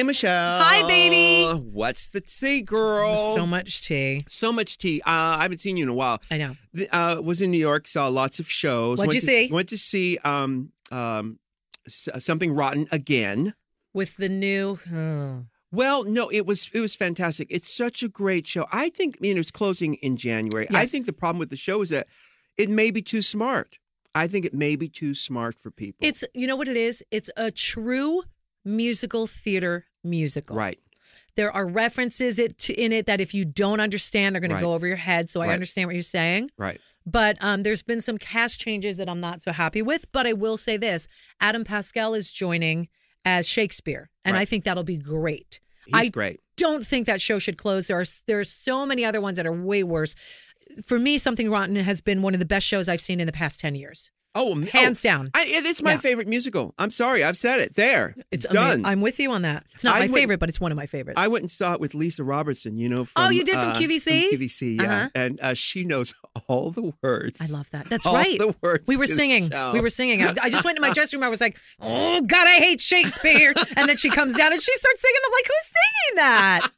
Michelle. Hi, baby. What's the tea, girl? So much tea. So much tea. I haven't seen you in a while. I know. Was in New York, saw lots of shows. What'd you see? Went to see Something Rotten again. With the new... Oh. Well, no, it was fantastic. It's such a great show. I think, it's closing in January. Yes. I think the problem with the show is that it may be too smart. I think it may be too smart for people. It's, you know what it is? It's a true musical theater musical. Right. There are references in it that if you don't understand, they're going to go over your head. So I understand what you're saying. Right. But there's been some cast changes that I'm not so happy with. But I will say this. Adam Pascal is joining as Shakespeare. And I think that'll be great. He's great. Don't think that show should close. There are so many other ones that are way worse. For me, Something Rotten has been one of the best shows I've seen in the past 10 years. Hands down. It's my favorite musical. I'm sorry. I've said it. There. It's done. I'm with you on that. It's not my favorite, but it's one of my favorites. I went and saw it with Lisa Robertson, from you did from QVC? From QVC, yeah. And she knows all the words. I love that. That's right. All the words. We were singing. I just went to my dressing room. I was like, oh, God, I hate Shakespeare. And then she comes down and she starts singing. I'm like, who's singing that?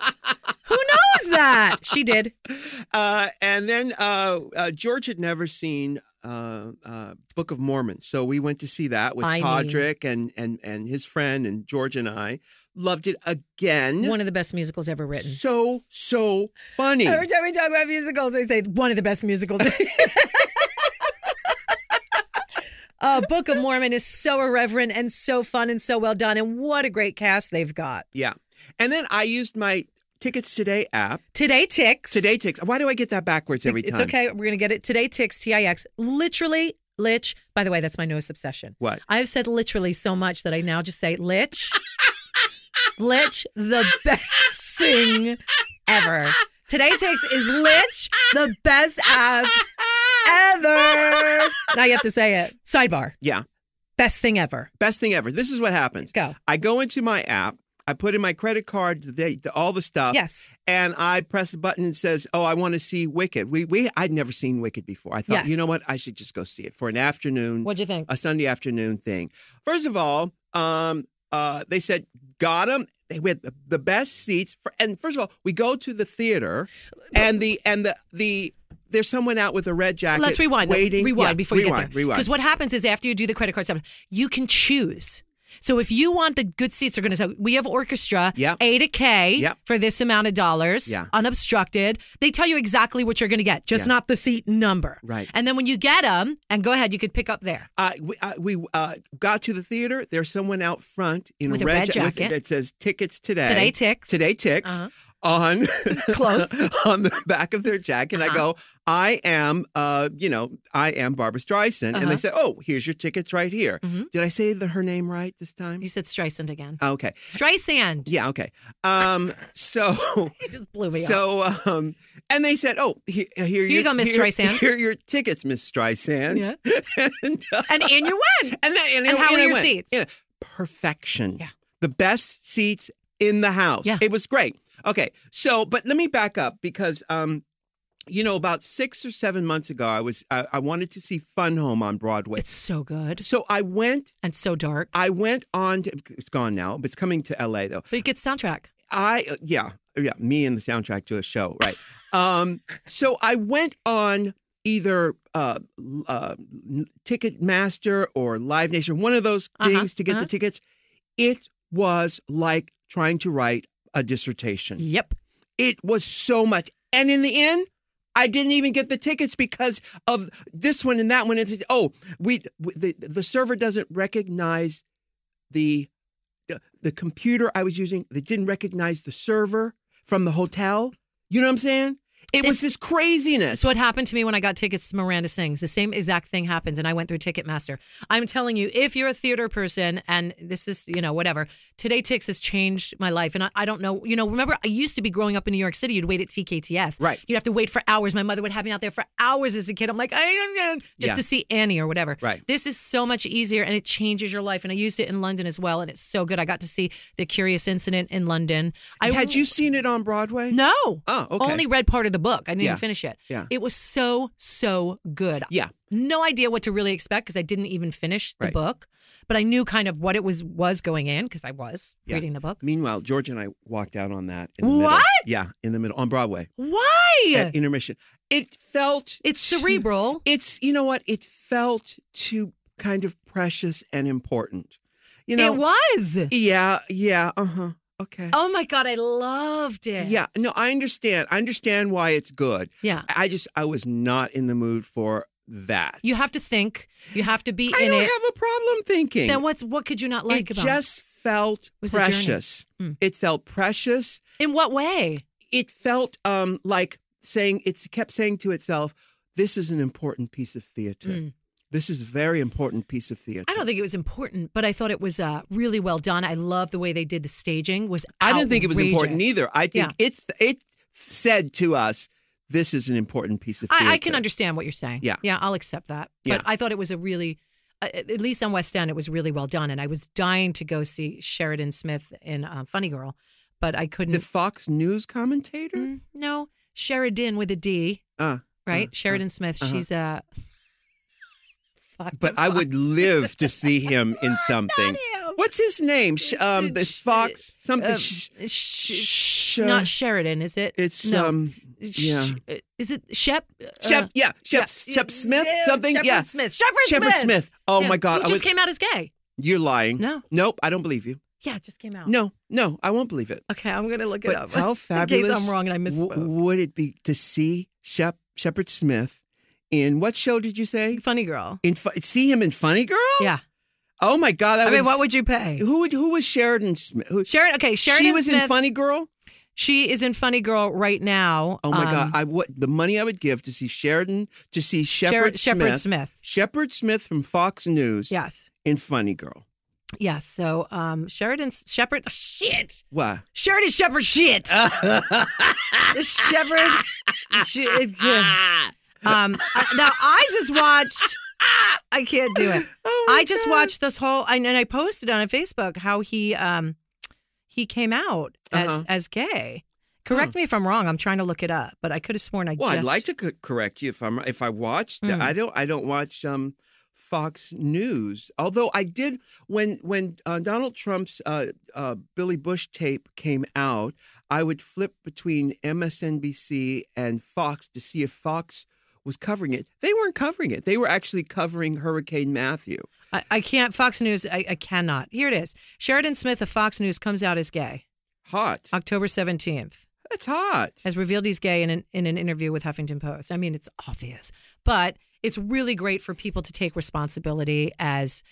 Who knows that? She did. And then George had never seen Book of Mormon, so we went to see that with Todrick and his friend, and George and I loved it again. One of the best musicals ever written. So funny. Every time we talk about musicals, I say one of the best musicals. Book of Mormon is so irreverent and so fun and so well done, and what a great cast they've got. Yeah, and then I used my Tickets Today app. Today Ticks. Today Ticks. Why do I get that backwards every time? It's okay. We're going to get it. Today Ticks, Tix. Literally, Lich. By the way, that's my newest obsession. What? I've said literally so much that I now just say Lich. Lich, the best thing ever. Today Ticks is Lich, the best app ever. Now you have to say it. Sidebar. Yeah. Best thing ever. Best thing ever. This is what happens. Go. I go into my app. I put in my credit card, all the stuff. Yes. And I press a button and says, "Oh, I want to see Wicked." I'd never seen Wicked before. I thought, you know what? I should just go see it for an afternoon. What'd you think? A Sunday afternoon thing. First of all, they said, got them. They had the best seats. And first of all, we go to the theater, and there's someone out with a red jacket. Let's rewind. Waiting. Rewind before you get there. Rewind. Because what happens is after you do the credit card stuff, you can choose. So if you want the good seats, they're going to say, we have orchestra, A to K for this amount of dollars, unobstructed. They tell you exactly what you're going to get, just not the seat number. Right. And then when you get them, and go ahead, you could pick up there. We got to the theater. There's someone out front in with a red jacket that says Tickets Today. Today Ticks. Today Ticks. On close on the back of their jacket, and I go, I am Barbara Streisand, and they said, "Oh, here's your tickets right here." Did I say her name right this time? You said Streisand again. Okay, Streisand. Yeah, okay. So it just blew me up. And they said, "Oh, here you go, Miss Streisand. Here are your tickets, Miss Streisand." Yeah. and you went. And how were your seats? Yeah, perfection. Yeah, the best seats in the house. Yeah, it was great. Okay, but let me back up because, about 6 or 7 months ago, I wanted to see Fun Home on Broadway. It's so good. So I went. And so dark. I went on to, it's gone now, but it's coming to LA though. But you get the soundtrack. Yeah, me and the soundtrack to a show, right? So I went on either Ticketmaster or Live Nation, one of those things to get the tickets. It was like trying to write a dissertation. Yep. It was so much. And in the end, I didn't even get the tickets because of this one and that one. It's, the server doesn't recognize the computer I was using. They didn't recognize the server from the hotel. You know what I'm saying? It was this craziness. It's what happened to me when I got tickets to Miranda Sings. The same exact thing happens, and I went through Ticketmaster. I'm telling you, if you're a theater person, and this is, whatever, Today Ticks has changed my life. And I don't know, remember, I used to be growing up in New York City, you'd wait at TKTS. Right. You'd have to wait for hours. My mother would have me out there for hours as a kid. I'm like, just to see Annie or whatever. Right. This is so much easier, and it changes your life. And I used it in London as well, and it's so good. I got to see The Curious Incident in London. Had you seen it on Broadway? No. Oh, okay. Only read part of the book. I didn't Yeah. even finish it. Yeah. It was so good. Yeah. No idea what to really expect because I didn't even finish the Right. book, but I knew kind of what it was going in because I was Yeah. reading the book. Meanwhile, George and I walked out on that in the middle. What? Yeah, in the middle on Broadway Why? at intermission. It felt It's cerebral. You know what? It felt too kind of precious and important. You know. It was. Yeah. Okay. Oh my God, I loved it. Yeah. No, I understand. I understand why it's good. Yeah. I was not in the mood for that. You have to think. You have to be I in don't it. have a problem thinking. Then what could you not like it about just felt was a journey. precious. Mm. It felt precious. In what way? It felt like saying, it kept saying to itself, this is an important piece of theater. Mm. This is a very important piece of theater. I don't think it was important, but I thought it was really well done. I love the way they did the staging. I didn't think it was important outrageous. either. I think it said to us, this is an important piece of theater. I can understand what you're saying. Yeah. Yeah, I'll accept that. But Yeah. I thought it was a really, at least on West End, it was really well done. And I was dying to go see Sheridan Smith in Funny Girl, but I couldn't. The Fox News commentator? No, Sheridan with a D, right? Sheridan Smith. She's a. But I would live to see him in something. him. What's his name? The Fox something. Not Sheridan, is it? It's no. yeah. Is it Shep? Shep Smith something. Shephard Smith. Shepherd Smith. Oh Yeah. my God! Who just came out as gay? You're lying. No. Nope. I don't believe you. Yeah, it just came out. No, I won't believe it. Okay, I'm gonna look it But up. how fabulous In case I'm wrong and I misspoke. would it be to see Shephard Smith in what show did you say? Funny Girl. See him in Funny Girl? Yeah. Oh my God! What would you pay? Who was Sheridan Smith? Sheridan She was Smith, in Funny Girl. She is in Funny Girl right now. Oh my God! The money I would give to see Shepherd Smith. Shepherd Smith from Fox News. Yes. In Funny Girl. Yes. So Shepherd. Shit. What? Sheridan Shepherd. Shit. Shepherd. Now I just watched. I can't do it. Oh my I just God. watched this whole, and I posted on Facebook how he came out as gay. Correct me if I'm wrong. I'm trying to look it up, but I could have sworn I'd like to correct you if I watched. I don't watch Fox News. Although I did when Donald Trump's Billy Bush tape came out, I would flip between MSNBC and Fox to see if Fox was covering it. They weren't covering it. They were actually covering Hurricane Matthew. I can't. Fox News. I cannot. Here it is. Sheridan Smith of Fox News comes out as gay. Hot. October 17th. That's hot. Has revealed he's gay in an interview with Huffington Post. I mean, it's obvious, but it's really great for people to take responsibility as,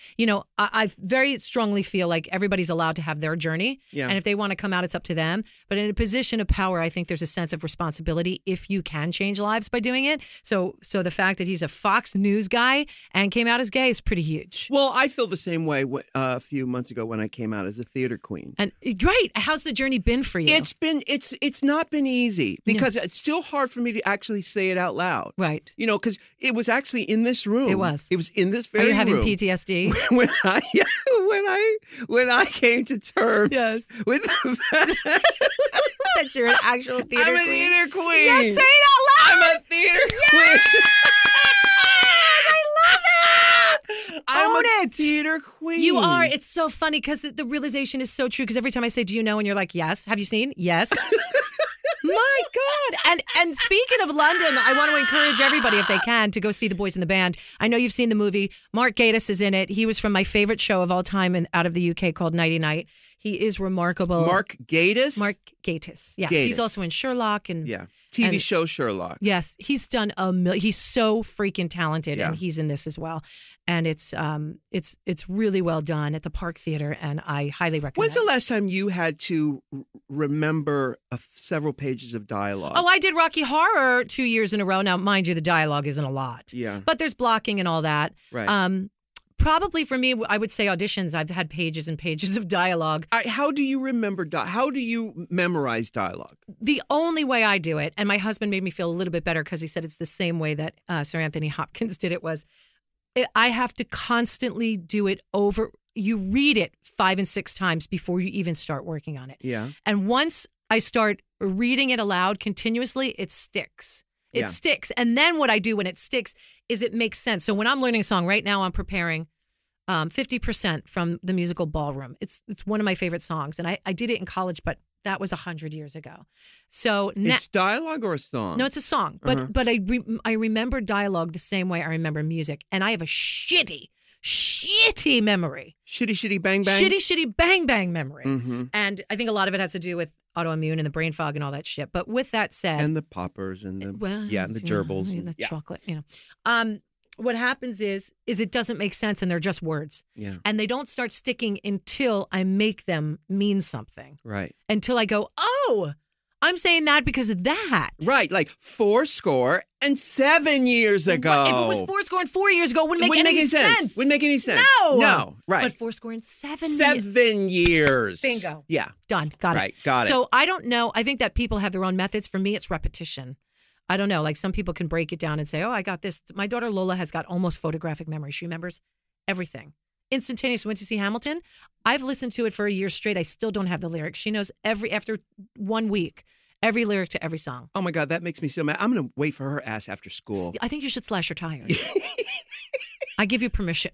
I very strongly feel like everybody's allowed to have their journey. Yeah. And if they want to come out, it's up to them. But in a position of power, I think there's a sense of responsibility if you can change lives by doing it. So the fact that he's a Fox News guy and came out as gay is pretty huge. Well, I feel the same way a few months ago when I came out as a theater queen. And great. How's the journey been for you? It's not been easy because it's still hard for me to actually say it out loud. Right. Because it was actually in this room. It was. It was in this very Are you having room. PTSD? When I came to terms with the fact that you're an actual theater I'm a queen. theater queen. Yes, say it out loud. I'm a theater queen. I love it. I'm Own a it. theater queen. You are. It's so funny because the realization is so true. Because every time I say, "Do you know?" and you're like, "Yes." Have you seen? Yes. My God. And speaking of London, I want to encourage everybody, if they can, to go see The Boys in the Band. I know you've seen the movie. Mark Gatiss is in it. He was from my favorite show of all time out of the UK called Nighty Night. He is remarkable. Mark Gatiss? Mark Gatiss. Yes. Gatiss. He's also in Sherlock and TV show Sherlock. Yes. He's done he's so freaking talented and he's in this as well. And it's really well done at the Park Theater, and I highly recommend. When's the last time you had to remember several pages of dialogue? Oh, I did Rocky Horror 2 years in a row. Now, mind you, the dialogue isn't a lot. Yeah. But there's blocking and all that. Right. Probably for me, I would say auditions. I've had pages and pages of dialogue. How do you remember? How do you memorize dialogue? The only way I do it, and my husband made me feel a little bit better because he said it's the same way that Sir Anthony Hopkins did it, was I have to constantly do it over. You read it 5 and 6 times before you even start working on it. Yeah. And once I start reading it aloud continuously, it sticks. It Yeah. sticks. And then what I do when it sticks is it makes sense. So when I'm learning a song right now, I'm preparing 50% from the musical Ballroom. It's one of my favorite songs. And I did it in college, but that was 100 years ago. So It's dialogue or a song? no, it's a song. But I remember dialogue the same way I remember music. And I have a shitty memory. Shitty bang bang. Shitty bang bang memory. Mm-hmm. And I think a lot of it has to do with autoimmune and the brain fog and all that shit. But with that said, And the poppers and the and the gerbils. and the yeah. chocolate, what happens is it doesn't make sense and they're just words. Yeah. And they don't start sticking until I make them mean something. Right. Until I go, oh, I'm saying that because of that. Right. Like 7 years ago. If it was 4 years ago, it wouldn't It make wouldn't any make any sense. Wouldn't make any sense. No. Right. But 7 7 years. Bingo. Yeah. Done. Got it. Right. Got it. So I don't know. I think that people have their own methods. For me, it's repetition. I don't know. Like some people can break it down and say, oh, I got this. My daughter Lola has got almost photographic memory. She remembers everything. Instantaneous. Went to see Hamilton. I've listened to it for a year straight. I still don't have the lyrics. She knows after 1 week, every lyric to every song. Oh my God, that makes me so mad. I'm going to wait for her ass after school. I think you should slash her tires. I give you permission.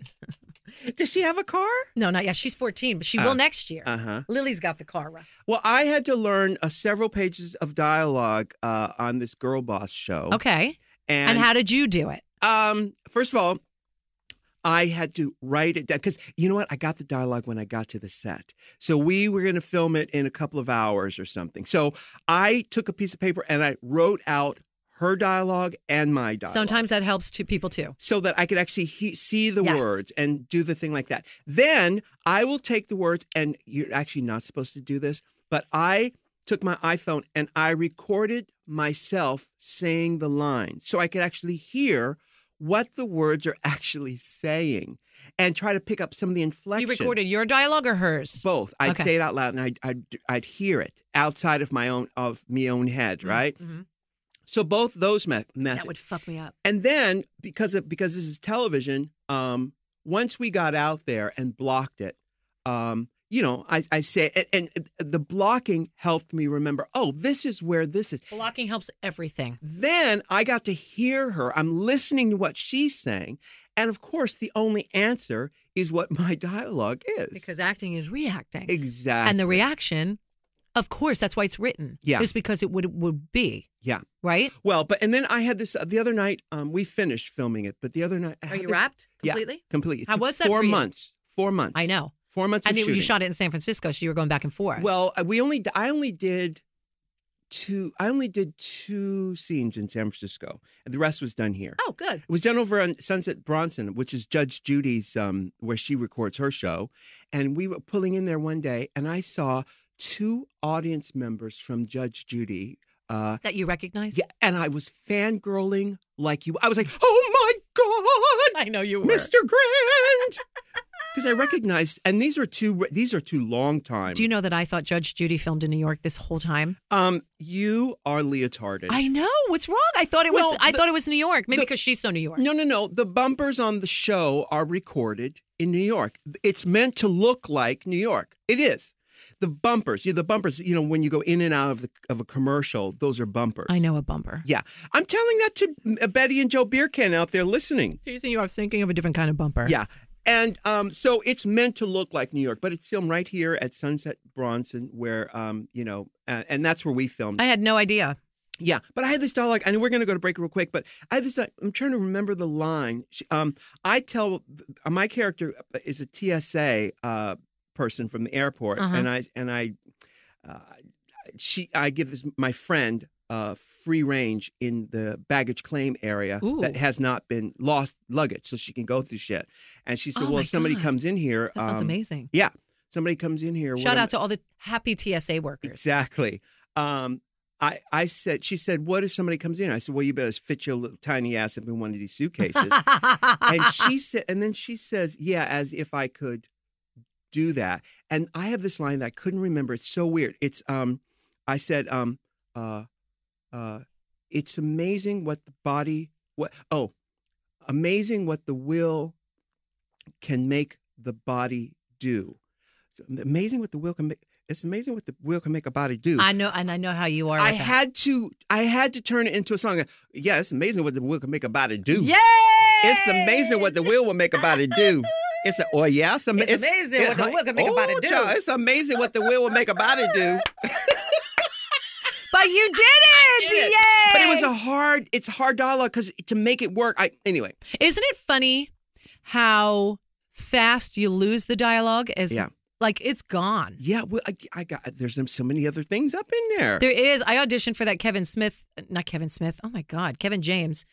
Does she have a car? No, not yet. She's 14, but she will next year. Uh-huh. Lily's got the car. Well, I had to learn several pages of dialogue on this Girl Boss show. Okay. And how did you do it? First of all, I had to write it down because you know what? I got the dialogue when I got to the set. So we were going to film it in a couple of hours or something. So I took a piece of paper and I wrote out her dialogue and my dialogue. Sometimes that helps people too. So that I could actually see the Yes. words and do the thing like that. Then I will take the words, and you're actually not supposed to do this, but I took my iPhone and I recorded myself saying the lines so I could actually hear what the words are actually saying and try to pick up some of the inflection. You recorded your dialogue or hers? Both. I'd Okay. say it out loud and I'd hear it outside of my own head, right? Mm-hmm. So both those methods. That would fuck me up. And then because this is television, once we got out there and blocked it, I say, and the blocking helped me remember, oh, this is where this is. Blocking helps everything. Then I got to hear her. I'm listening to what she's saying. And of course, the only answer is what my dialogue is. Because acting is reacting. Exactly. And the reaction, of course, that's why it's written. Yeah. Just because it would be. Yeah. Right? Well, and then I had this the other night. We finished filming it, but the other night, Are you wrapped completely? Yeah, completely. It How took was that 4 for you? months. 4 months. I know. 4 months. And of shooting. you shot it in San Francisco, so you were going back and forth. Well, I only did two scenes in San Francisco, and the rest was done here. Oh, good. It was done over on Sunset Bronson, which is Judge Judy's, where she records her show. And we were pulling in there one day, and I saw 2 audience members from Judge Judy. That you recognize? Yeah, and I was fangirling like you. I was like, oh my God, I know you were. Mr. Grant. Because I recognized, and these are two long time. Do you know that I thought Judge Judy filmed in New York this whole time? You are leotarded. I know. What's wrong? I thought it was. I thought it was New York. Maybe because she's so New York. No. The bumpers on the show are recorded in New York. It's meant to look like New York. It is. The bumpers, when you go in and out of a commercial, those are bumpers. I know a bumper. Yeah. I'm telling that to Betty and Joe Beercan out there listening. Teasing you. I was thinking of a different kind of bumper. Yeah. And so it's meant to look like New York, but it's filmed right here at Sunset Bronson where, and that's where we filmed. I had no idea. Yeah, but I had this dialogue, and we're going to go to break real quick, but I had this, I'm trying to remember the line. I tell, my character is a TSA person from the airport, and I give this my friend free range in the baggage claim area that has not been lost luggage, so she can go through shit. And she said, "Well, if somebody comes in here, that sounds amazing." Yeah, somebody comes in here. Shout out to all the happy TSA workers. Exactly. She said, what if somebody comes in? I said, well, you better fit your little tiny ass up in one of these suitcases. And then she says, yeah, as if I could do that. And I have this line that I couldn't remember. It's so weird. It's, I said, it's amazing what the body, amazing what the will can make the body do. So amazing what the will can make. It's amazing what the will can make a body do. I know, and I know how you are. I with that. had to turn it into a song. Yeah, it's amazing what the will can make a body do. Yay! It's amazing what the will make a body do. It's amazing what the will can make a body do. Child, it's amazing what the will make a body do. But you did it! Yay! But it was it's hard dialogue because to make it work. Anyway. Isn't it funny how fast you lose the dialogue? Like, it's gone. Yeah, well, there's so many other things up in there. There is. I auditioned for that Kevin James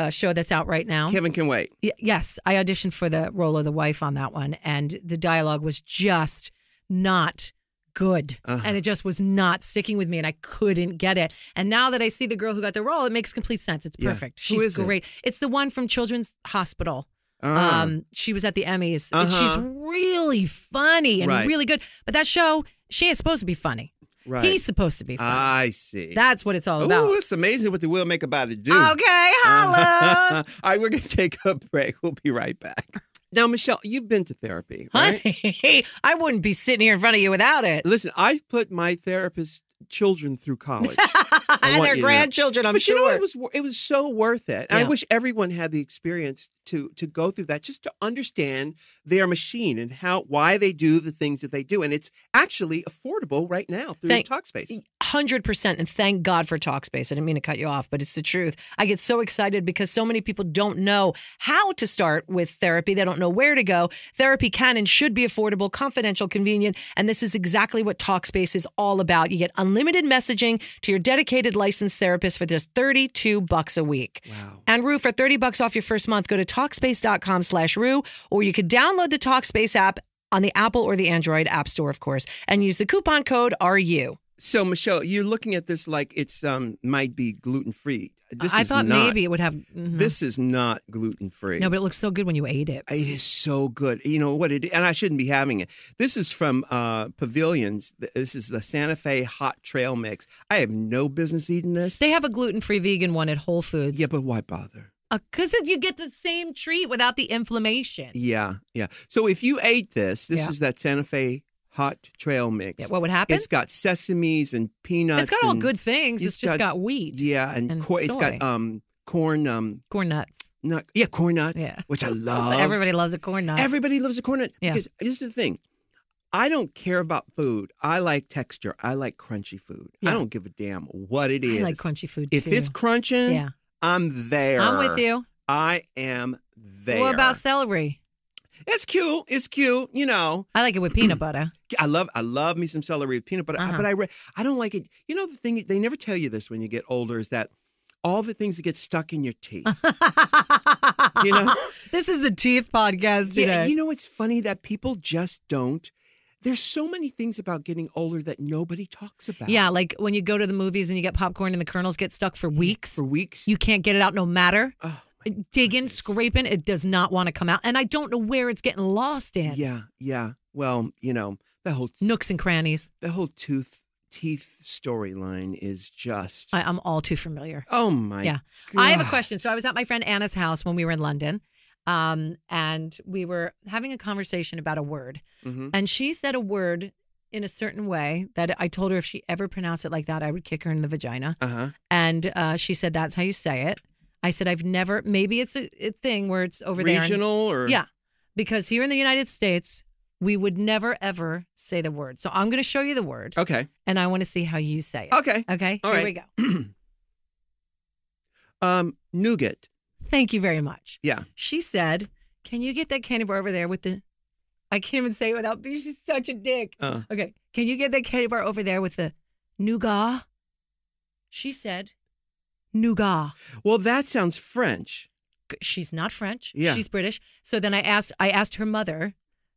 show that's out right now. Kevin Can Wait. Yes, I auditioned for the role of the wife on that one, and the dialogue was just not good. And it just was not sticking with me, and I couldn't get it. And now that I see the girl who got the role, it makes complete sense. It's perfect. Who is She's great. It's the one from Children's Hospital. She was at the Emmys. She's really funny and really good. But that show, she is supposed to be funny. Right. He's supposed to be funny. I see. That's what it's all about. Oh, it's amazing what the will make a body do. Okay, holla. All right, we're going to take a break. We'll be right back. Now, Michelle, you've been to therapy, right? Honey, I wouldn't be sitting here in front of you without it. Listen, I've put my therapist's children through college. And their grandchildren, I'm sure. You know, it was so worth it. And Yeah. I wish everyone had the experience to go through that, just to understand their machine and why they do the things that they do. And it's actually affordable right now through Talkspace. 100%. And thank God for Talkspace. I didn't mean to cut you off, but it's the truth. I get so excited because so many people don't know how to start with therapy. They don't know where to go. Therapy can and should be affordable, confidential, convenient. And this is exactly what Talkspace is all about. You get unlimited messaging to your dedicated licensed therapist for just $32 a week. Wow. And Rue, for $30 off your first month, go to Talkspace.com/Rue, or you could download the Talkspace app on the Apple or the Android App Store, of course, and use the coupon code RU. So, Michelle, you're looking at this like it's might be gluten-free. I thought maybe it would have. This is not gluten-free. No, but it looks so good when you ate it. It is so good. You know what? And I shouldn't be having it. This is from Pavilions. This is the Santa Fe Hot Trail Mix. I have no business eating this. They have a gluten-free vegan one at Whole Foods. Yeah, but why bother? Because you get the same treat without the inflammation. Yeah. So if you ate this is that Santa Fe Hot Trail Mix. Yeah, what would happen? It's got sesames and peanuts. It's got all good things. It's just got wheat. Yeah, and it's got corn. Corn nuts. Corn nuts. Yeah. Which I love. Everybody loves a corn nut. Everybody loves a corn nut. Yeah. Because this is the thing. I don't care about food. I like texture. I like crunchy food. Yeah. I don't give a damn what it is. I like crunchy food too. If it's crunching, I'm there. I'm with you. I am there. What about celery? It's cute. It's cute. You know. I like it with peanut butter. I love me some celery with peanut butter. But I don't like it. You know, the thing, they never tell you this when you get older is that all the things that get stuck in your teeth. You know? This is the teeth podcast today. Yeah, you know, it's funny that people just don't. There's so many things about getting older that nobody talks about. Yeah, like when you go to the movies and you get popcorn and the kernels get stuck for weeks. For weeks. You can't get it out no matter. Oh, digging, scraping, it does not want to come out. And I don't know where it's getting lost in. Yeah. Well, you know, the whole nooks and crannies. The whole teeth storyline is just I'm all too familiar. Oh my God. I have a question. So I was at my friend Anna's house when we were in London. And we were having a conversation about a word. Mm-hmm. And she said a word in a certain way that I told her if she ever pronounced it like that, I would kick her in the vagina. Uh-huh. And she said, that's how you say it. I said, I've never, maybe it's a thing where it's over there. Regional or? Yeah. Because here in the United States, we would never, ever say the word. So I'm going to show you the word. Okay. And I want to see how you say it. Okay. All Here we go. Nougat. Thank you very much. Yeah. She said, can you get that candy bar over there with the, I can't even say it without, she's such a dick. Okay. Can you get that candy bar over there with the nougat? She said, nougat. Well, that sounds French. She's not French. Yeah. She's British. So then I asked her mother,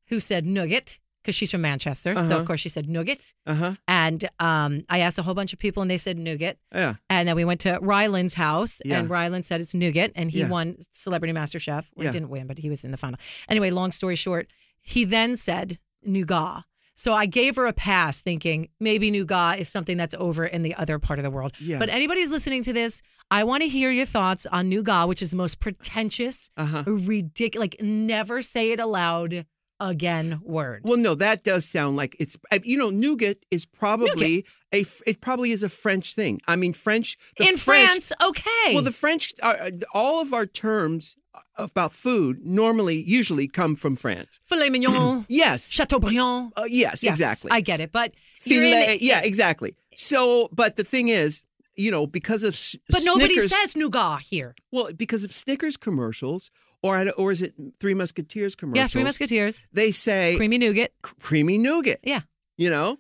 who said nugget, because she's from Manchester. So, of course, she said nougat. Uh-huh. And I asked a whole bunch of people, and they said nougat. Yeah. And then we went to Ryland's house, and Ryland said it's nougat, and he won Celebrity MasterChef. Well, he didn't win, but he was in the final. Anyway, long story short, he then said nougat. So I gave her a pass thinking maybe nougat is something that's over in the other part of the world. Yeah. But anybody's listening to this, I want to hear your thoughts on nougat, which is the most pretentious, ridiculous, like never say it aloud again word. Well, no, that does sound like it's, nougat is probably it probably is a French thing. I mean, French. France, okay. Well, the French, all of our terms about food usually come from France. Filet mignon. Yes. Chateaubriand. Yes, exactly. I get it. But filet, exactly. So, but the thing is, because of But nobody Snickers, says nougat here. well, because of Snickers commercials, or is it Three Musketeers commercials? Yeah, Three Musketeers. They say Creamy nougat. Creamy nougat. Yeah.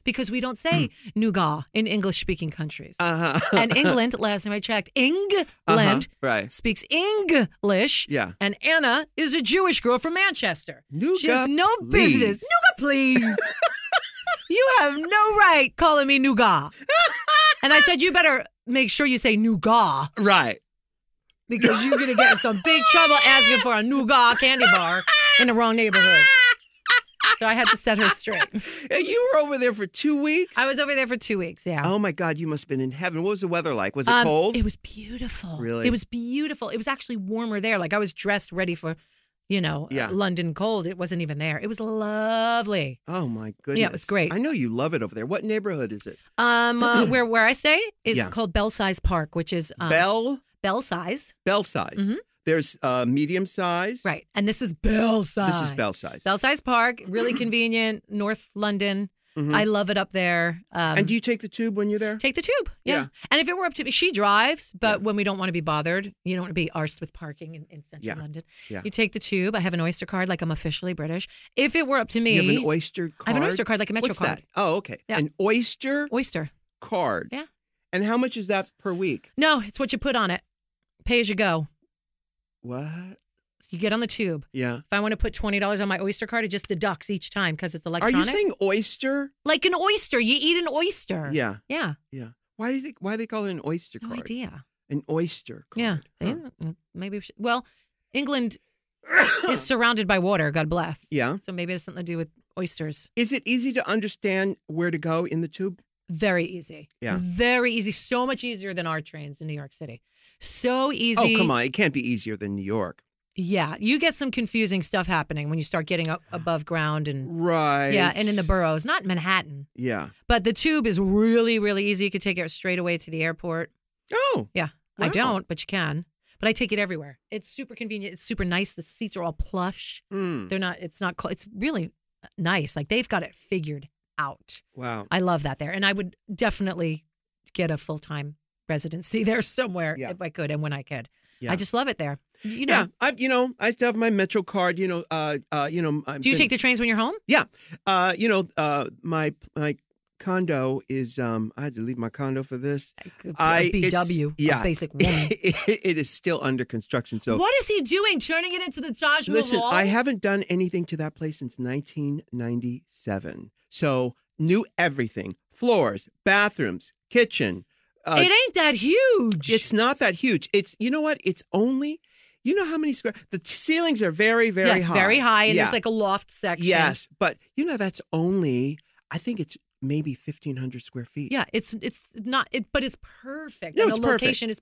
Because we don't say nougat in English-speaking countries. Uh-huh. And England, last time I checked, England right. speaks English. Yeah. And Anna is a Jewish girl from Manchester. Nougat, she has no please. business. Nougat, please. You have no right calling me nougat. And I said, you better make sure you say nougat. Right. Because you're going to get in some big trouble asking for a nougat candy bar in the wrong neighborhood. So I had to set her straight. You were over there for 2 weeks? I was over there for 2 weeks, yeah. Oh, my God. You must have been in heaven. What was the weather like? Was it cold? It was beautiful. Really? It was beautiful. It was actually warmer there. Like I was dressed ready for, London cold. It wasn't even there. It was lovely. Oh, my goodness. Yeah, it was great. I know you love it over there. What neighborhood is it? Where I stay is called Belsize Park, which is Belsize? Belsize. Mm-hmm. There's medium size. Right. And this is Belsize. This is Belsize. Belsize Park, really convenient, North London. Mm-hmm. I love it up there. And do you take the tube when you're there? Take the tube, yeah. And if it were up to me, she drives, but when we don't want to be bothered, you don't want to be arsed with parking in central London. Yeah. You take the tube. I have an Oyster card, like I'm officially British. If it were up to me. You have an Oyster card? I have an Oyster card, like a Metro What's card. That? Oh, okay. Yeah. An Oyster card. Yeah. And how much is that per week? No, it's what you put on it. Pay as you go. What? You get on the tube. Yeah. If I want to put $20 on my Oyster card, it just deducts each time because it's electronic. Are you saying oyster? Like an oyster. You eat an oyster. Yeah. Yeah. Yeah. Why do they call it an Oyster card? No idea. An Oyster card. Yeah. Huh. Maybe. Well, England is surrounded by water. God bless. Yeah. So maybe it has something to do with oysters. Is it easy to understand where to go in the tube? Very easy. Yeah. Very easy. So much easier than our trains in New York City. So easy. Oh, come on. It can't be easier than New York. Yeah. You get some confusing stuff happening when you start getting up above ground and right. Yeah, and in the boroughs, not Manhattan. Yeah. But the tube is really, really easy. You could take it straight away to the airport. Oh. Yeah. Wow. I don't, but you can. But I take it everywhere. It's super convenient. It's super nice. The seats are all plush. They're not, it's really nice. Like they've got it figured out. Wow. I love that there. And I would definitely get a full-time residency there somewhere if I could and when I could. Yeah. I just love it there. Yeah, I still have my Metro card. Do you take the trains when you're home? Yeah, my condo is. I had to leave my condo for this. BW, a basic woman. It is still under construction. So what is he doing? Turning it into the Taj Mahal? Listen, I haven't done anything to that place since 1997. So new everything: floors, bathrooms, kitchen. It ain't that huge. It's not that huge. It's, you know what? It's only, you know how many square, the ceilings are very, very high. Very high. And there's like a loft section. Yes. But that's only, I think it's maybe 1,500 square feet. Yeah. It's not, but it's perfect. No, and it's the perfect. location is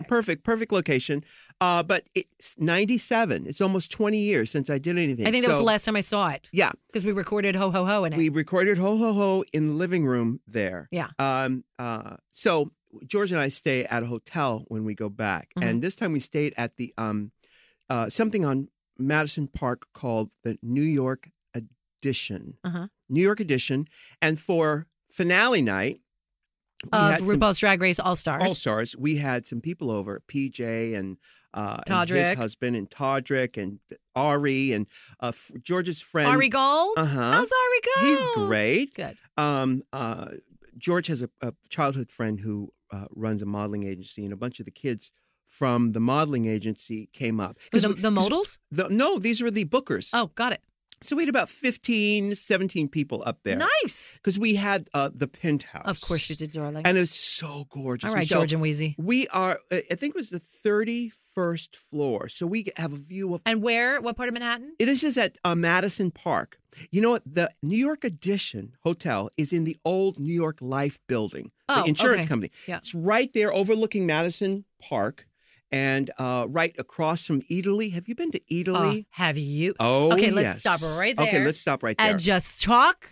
perfect. Perfect location. But it's 97. It's almost 20 years since I did anything. I think that was the last time I saw it. Yeah. Because we recorded Ho Ho Ho in it. We recorded Ho Ho Ho in the living room there. Yeah. So George and I stay at a hotel when we go back. Mm-hmm. And this time we stayed at the something on Madison Park called the New York Edition. Uh-huh. New York Edition. And for finale night, of RuPaul's Drag Race All-Stars. We had some people over, PJ and Todrick. His husband and Todrick and Ari and George's friend. Ari Gold? Uh-huh. How's Ari Gold? He's great. Good. George has a childhood friend who runs a modeling agency, and a bunch of the kids from the modeling agency came up. The models? No, these were the bookers. Oh, got it. So we had about 15, 17 people up there. Nice. Because we had the penthouse. Of course you did, darling. And it was so gorgeous. All right, Michelle, George and Wheezy. We are, I think it was the 31st floor. So we have a view of. And where? What part of Manhattan? This is at Madison Park. You know what? The New York Edition Hotel is in the old New York Life building, the insurance company. Yeah. It's right there overlooking Madison Park. and right across from Italy. Have you been to Italy? Have you? Oh, okay. yes. Let's stop right there. Okay, let's stop right there. And just talk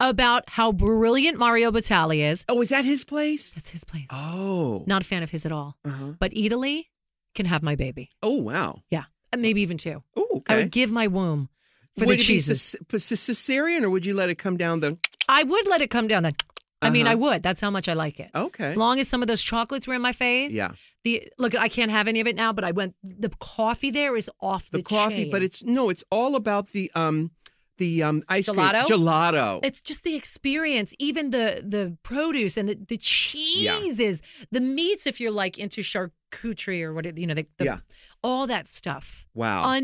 about how brilliant Mario Batali is. Oh, is that his place? That's his place. Oh. Not a fan of his at all. But Italy can have my baby. Oh, wow. Yeah. Maybe even 2. Oh, okay. I would give my womb for would the cheeses. Would it be cesarean, or would you let it come down the... I would let it come down the... I mean, I would. That's how much I like it. Okay. As long as some of those chocolates were in my face. Yeah. Look, I can't have any of it now, but the coffee there is off the coffee, chain. but it's all about the ice Gelato? cream. Gelato. It's just the experience, even the produce and the cheeses, the meats, if you're like into charcuterie or what, all that stuff. Wow.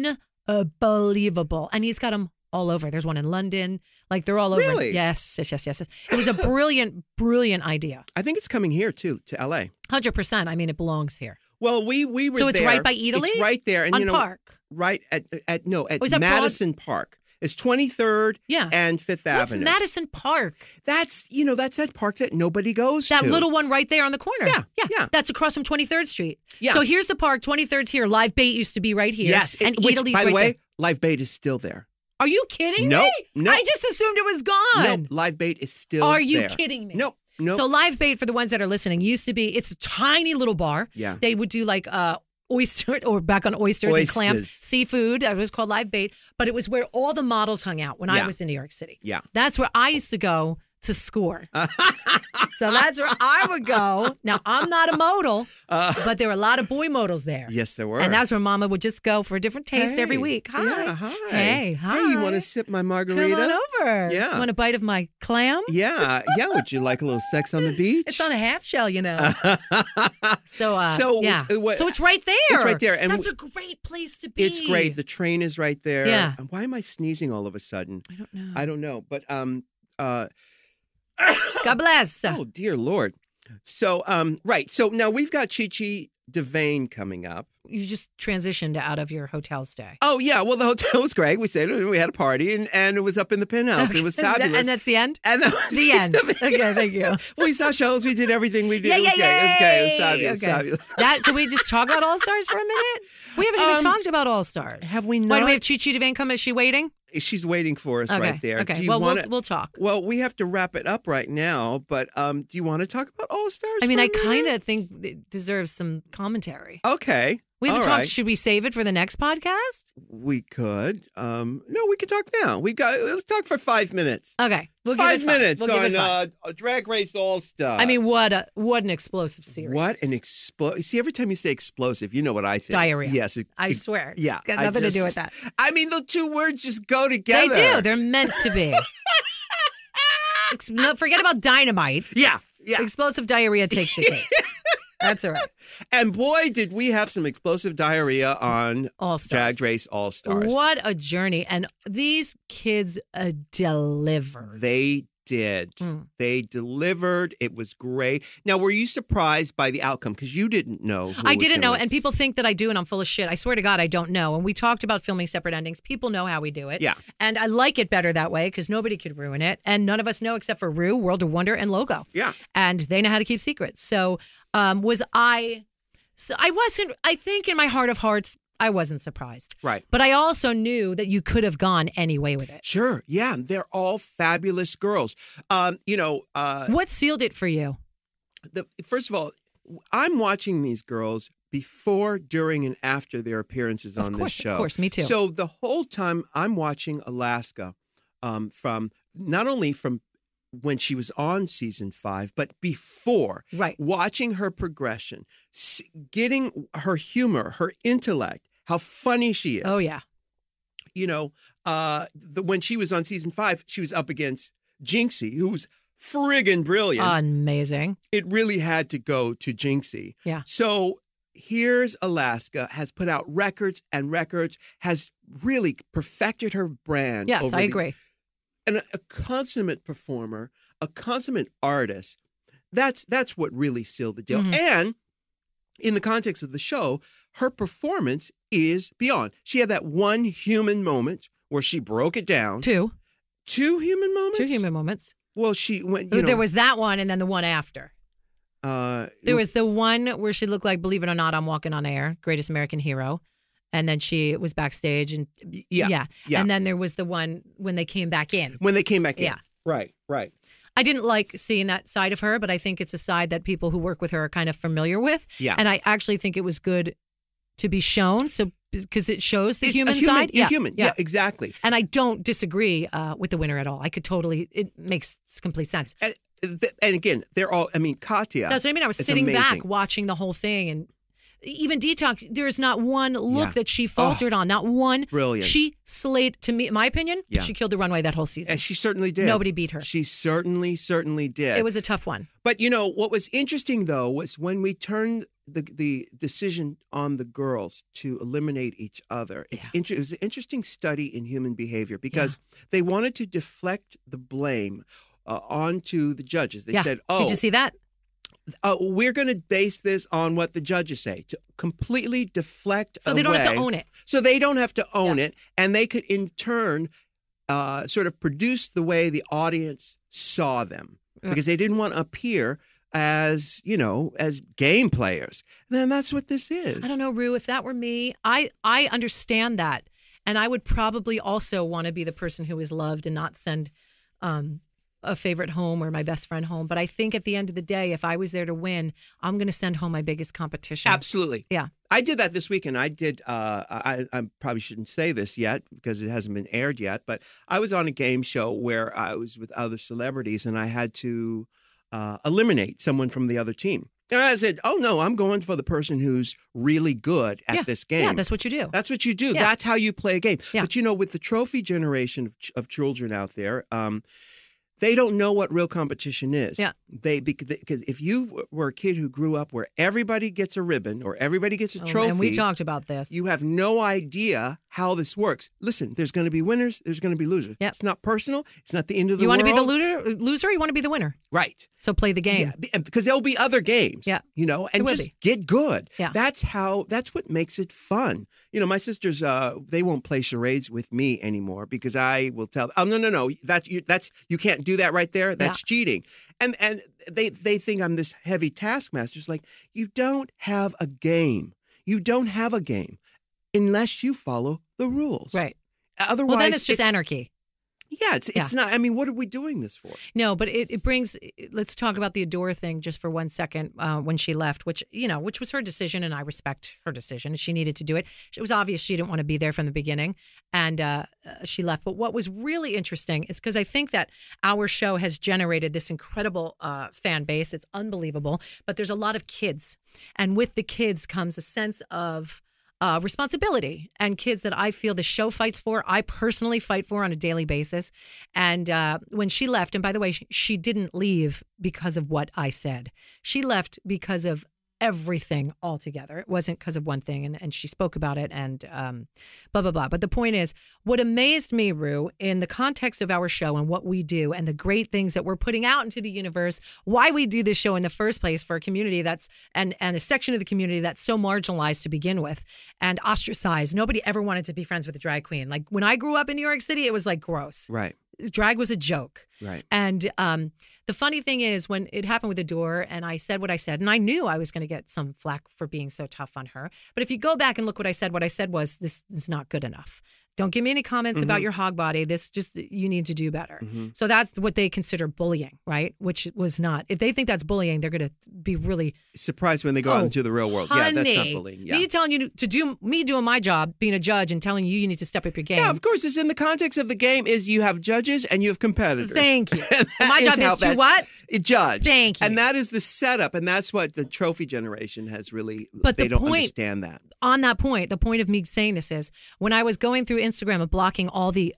Unbelievable. And he's got them all over. There's one in London. Like, they're all over. Really? Yes. It was a brilliant, brilliant idea. I think it's coming here, too, to L.A. 100%. I mean, it belongs here. Well, we were there. So it's right by Italy? It's right there. And, on Park? Right at Madison Park. It's 23rd and 5th Avenue. What's Madison Park? That's that park that nobody goes to. That little one right there on the corner. Yeah. That's across from 23rd Street. Yeah. So here's the park. 23rd's here. Live Bait used to be right here. Yes. And which, Italy's by the right way, there. Live Bait is still there. Are you kidding me? No. I just assumed it was gone. No, Live Bait is still Are you there. kidding me? Nope. So Live Bait, for the ones that are listening, used to be, it's a tiny little bar. Yeah. They would do like oyster or back on oysters and clams, seafood. It was called Live Bait, but it was where all the models hung out when I was in New York City. Yeah. That's where I used to go to score. So that's where I would go. Now, I'm not a modal, but there were a lot of boy modals there. Yes, there were. And that's where Mama would just go for a different taste every week. Hi. Yeah, hi. Hey, hi. Hey, you want to sip my margarita? Come on over. Yeah. Want a bite of my clam? Yeah. Would you like a little sex on the beach? It's on a half shell, you know. So it's right there. It's right there. And that's a great place to be. It's great. The train is right there. Yeah. And why am I sneezing all of a sudden? I don't know. But God bless. Oh, dear Lord. So, right. So now we've got Chi Chi DeVayne coming up. You just transitioned out of your hotel stay. Oh, yeah. Well, the hotel was great. We stayed, we had a party, and it was up in the penthouse. Okay. It was fabulous. And that's the end? And that was the end. Okay, thank you. We saw shows. We did everything we did. Yeah, it was great. It was great. It was fabulous. Okay. Fabulous. Can we just talk about All Stars for a minute? We haven't even talked about All Stars. Have we not? Why do we have Chi Chi DeVayne come? Is she waiting? She's waiting for us right there. Okay. Well, we'll talk. Well, we have to wrap it up right now, but do you want to talk about All Stars? I mean, I kind of think it deserves some commentary. Okay. We haven't talked. Right. Should we save it for the next podcast? We could. No, we can talk now. Let's talk for 5 minutes. Okay. We'll 5 give it minutes we'll on Drag Race All Stars. I mean, what an explosive series. What an explosive. See, every time you say explosive, you know what I think. Diarrhea. Yes. I swear. Yeah. Got nothing to do with that. I mean, the two words just go together. They do. They're meant to be. Forget about dynamite. Yeah. Explosive diarrhea takes the cake. That's all right. And boy, did we have some explosive diarrhea on Drag Race All Stars. What a journey. And these kids delivered. They did. They delivered. It was great. Now, were you surprised by the outcome? Because you didn't know. I didn't know. And people think that I do, and I'm full of shit. I swear to God, I don't know. And we talked about filming separate endings. People know how we do it. Yeah. And I like it better that way because nobody could ruin it. And none of us know except for Rue, World of Wonder, and Logo. Yeah. And they know how to keep secrets. So I think in my heart of hearts, I wasn't surprised. Right. But I also knew that you could have gone any way with it. Sure. Yeah. They're all fabulous girls. What sealed it for you? First of all, I'm watching these girls before, during, and after their appearances on this show. Of course. Me too. So the whole time I'm watching Alaska from not only from when she was on season 5, but before, right, watching her progression, getting her humor, her intellect, how funny she is. Oh, yeah. You know, when she was on season 5, she was up against Jinxie, who's friggin' brilliant. Amazing. It really had to go to Jinxie. Yeah. So here's Alaska, has put out records and records, has really perfected her brand. Yes, I agree. And a consummate performer, a consummate artist, that's what really sealed the deal. Mm-hmm. And in the context of the show, her performance is beyond. She had that one human moment where she broke it down. Two human moments? 2 human moments. Well, she went, There was that one and then the one after. There was the one where she looked like, believe it or not, I'm Walking on Air, Greatest American Hero. And then she was backstage and yeah. And then there was the one when they came back in. Yeah. Right. I didn't like seeing that side of her, but I think it's a side that people who work with her are kind of familiar with. Yeah. And I actually think it was good to be shown. So because it shows the human side. Yeah, exactly. And I don't disagree with the winner at all. It makes complete sense. And again, they're all, Katya. That's what I mean. I was sitting back watching the whole thing, and even Detox, there's not one look that she faltered on. Not one. Brilliant. She slayed, to me, in my opinion, she killed the runway that whole season. And she certainly did. Nobody beat her. She certainly did. It was a tough one. But, what was interesting, though, was when we turned the decision on the girls to eliminate each other. It was an interesting study in human behavior because they wanted to deflect the blame onto the judges. They said, did you see that? We're going to base this on what the judges say to completely deflect so they don't have to own it. So they don't have to own it, and they could in turn sort of produce the way the audience saw them because they didn't want to appear as game players. And then that's what this is. I don't know, Rue. If that were me, I understand that, and I would probably also want to be the person who is loved and not send a favorite home or my best friend home. But I think at the end of the day, if I was there to win, I'm going to send home my biggest competition. Absolutely. Yeah. I did that this weekend. I did, I probably shouldn't say this yet because it hasn't been aired yet, but I was on a game show where I was with other celebrities and I had to eliminate someone from the other team. And I said, oh, no, I'm going for the person who's really good at this game. Yeah, that's what you do. That's what you do. Yeah. That's how you play a game. Yeah. But, with the trophy generation of children out there, they don't know what real competition is. Yeah. Because if you were a kid who grew up where everybody gets a ribbon or everybody gets a trophy. And we talked about this. You have no idea how this works. Listen, there's going to be winners. There's going to be losers. Yep. It's not personal. It's not the end of the world. You want to be the loser or you want to be the winner? Right. So play the game. Yeah, because there'll be other games. Yeah. And just get good. Yeah. That's what makes it fun. My sisters, they won't play charades with me anymore because I will tell them, oh, no, you can't do that right there. That's cheating. And they think I'm this heavy taskmaster. It's like, you don't have a game. You don't have a game unless you follow the rules. Right. Otherwise, well, then it's just anarchy. Yeah, it's not. I mean, what are we doing this for? No, but it brings. Let's talk about the Adore thing just for 1 second. When she left, which was her decision, and I respect her decision. She needed to do it. It was obvious she didn't want to be there from the beginning, and she left. But what was really interesting is because I think that our show has generated this incredible fan base. It's unbelievable. But there's a lot of kids, and with the kids comes a sense of responsibility, and kids that I feel the show fights for, I personally fight for on a daily basis. And when she left, and by the way, she didn't leave because of what I said. She left because of everything altogether. It wasn't because of one thing, and she spoke about it and blah, blah, blah. But the point is, what amazed me, Rue, in the context of our show and what we do and the great things that we're putting out into the universe, why we do this show in the first place for a community that's, and a section of the community that's so marginalized to begin with and ostracized. Nobody ever wanted to be friends with a drag queen. Like when I grew up in New York City, it was like gross. Right. Drag was a joke. Right. And the funny thing is when it happened with Adore and I said what I said, and I knew I was going to get some flack for being so tough on her. But if you go back and look what I said was, this is not good enough. Don't give me any comments about your hog body. This just, you need to do better. So that's what they consider bullying, right? Which was not. If they think that's bullying, they're going to be really surprised when they go out into the real world. Honey, yeah, that's not bullying. Yeah. Me telling you to do, me doing my job, being a judge and telling you need to step up your game. Yeah, of course. It's in the context of the game is you have judges and you have competitors. Thank you. So my job is to what? Judge. Thank you. And that is the setup. And that's what the trophy generation has really, but they don't understand that. On that point, the point of me saying this is when I was going through Instagram and blocking all the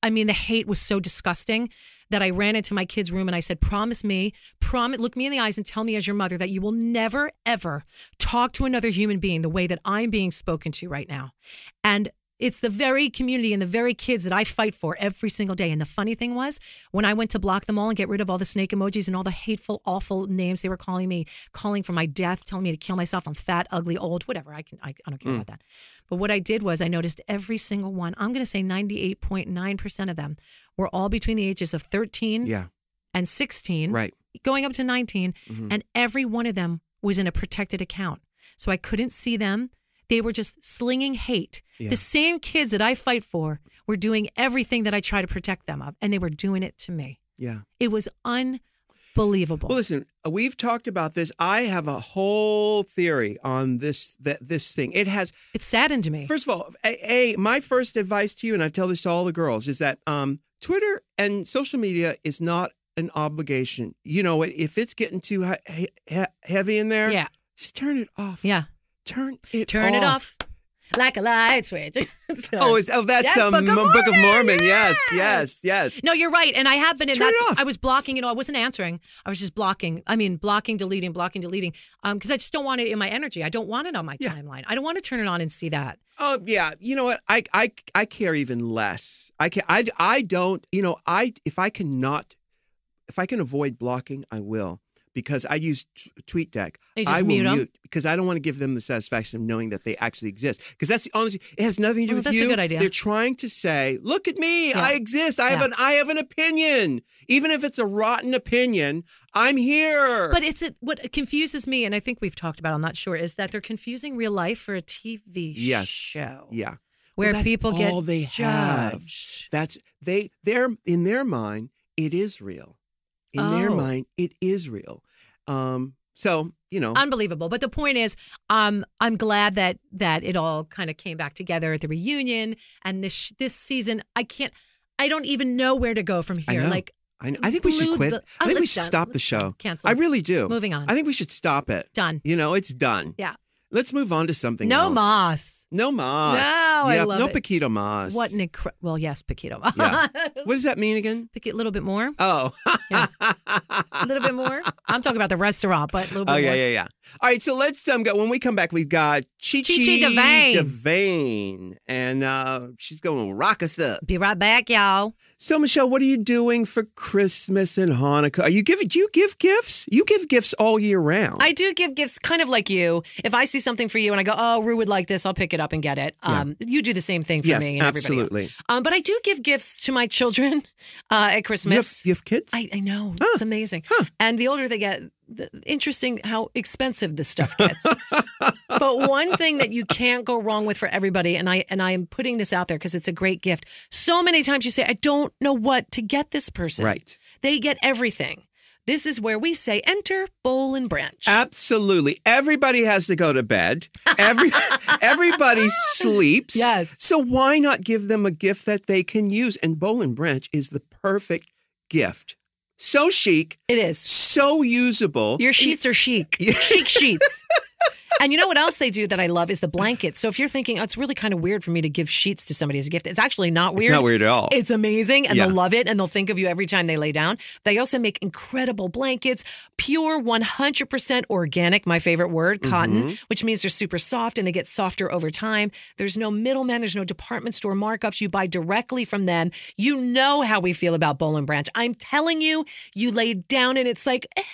hate was so disgusting that I ran into my kid's room and I said, promise, look me in the eyes and tell me as your mother that you will never, ever talk to another human being the way that I'm being spoken to right now. And it's the very community and the very kids that I fight for every single day. And the funny thing was, when I went to block them all and get rid of all the snake emojis and all the hateful, awful names they were calling me, calling for my death, telling me to kill myself, I'm fat, ugly, old, whatever. I don't care about that. But what I did was I noticed every single one, I'm going to say 98.9% of them were all between the ages of 13 and 16. Right. going up to 19, and every one of them was in a protected account. So I couldn't see them. They were just slinging hate. Yeah. The same kids that I fight for were doing everything that I try to protect them of, and they were doing it to me. Yeah. It was unbelievable. Well, listen, we've talked about this. I have a whole theory on this thing. It saddened me. First of all, my first advice to you, and I tell this to all the girls, is that Twitter and social media is not an obligation. You know, if it's getting too heavy in there, just turn it off. Yeah. Turn it off. Like a light switch. That's Book of Mormon. Yes. No, you're right. And I have been just in that. It off. I was blocking, I wasn't answering. I was just blocking. I mean, blocking, deleting. Because I just don't want it in my energy. I don't want it on my timeline. I don't want to turn it on and see that. Oh, yeah. You know what? I care even less. I don't, if I can avoid blocking, I will. Because I use TweetDeck. I will mute because I don't want to give them the satisfaction of knowing that they actually exist. Because that's honestly, it has nothing to do with you. That's a good idea. They're trying to say, look at me, I exist. I have an opinion. Even if it's a rotten opinion, I'm here. But what confuses me, and I think we've talked about, I'm not sure, is that they're confusing real life for a TV show. Yeah. Where people get all they judged. Have. They're in their mind, it is real. In their mind, it is real. So, Unbelievable. But the point is, I'm glad that it all kind of came back together at the reunion. And this season, I don't even know where to go from here. I think we should quit. I think we should stop the show. Cancel. I really do. Moving on. I think we should stop it. Done. It's done. Yeah. Let's move on to something else. No moss. No, I love no it. Paquito moss. What an well, yes, Paquito moss. Yeah. What does that mean again? A little bit more. Oh. Yeah. A little bit more. I'm talking about the restaurant, but a little bit more. Yeah. All right, so let's go. When we come back, we've got Chi Chi DeVayne. And she's going to rock us up. Be right back, y'all. So, Michelle, what are you doing for Christmas and Hanukkah? Do you give gifts? You give gifts all year round. I do give gifts kind of like you. If I see something for you and I go, oh, Rue would like this, I'll pick it up and get it. You do the same thing for me and absolutely. everybody else. But I do give gifts to my children at Christmas. You have kids? I know. Huh. It's amazing. Huh. And the older they get, interesting how expensive this stuff gets. But one thing that you can't go wrong with for everybody, and I am putting this out there because it's a great gift. So many times you say, I don't know what to get this person. Right. They get everything. This is where we say, enter Bowl and Branch. Absolutely. Everybody has to go to bed. Everybody sleeps. Yes. So why not give them a gift that they can use? And Bowl and Branch is the perfect gift. So chic. It is. So usable. Your sheets are chic. Chic sheets. And you know what else they do that I love is the blankets. So if you're thinking, it's really kind of weird for me to give sheets to somebody as a gift, it's actually not weird. It's not weird at all. It's amazing, and they'll love it, and they'll think of you every time they lay down. They also make incredible blankets, pure 100% organic, my favorite word, cotton, which means they're super soft, and they get softer over time. There's no middleman. There's no department store markups. You buy directly from them. You know how we feel about Bowl and Branch. I'm telling you, you lay down, and it's like heaven.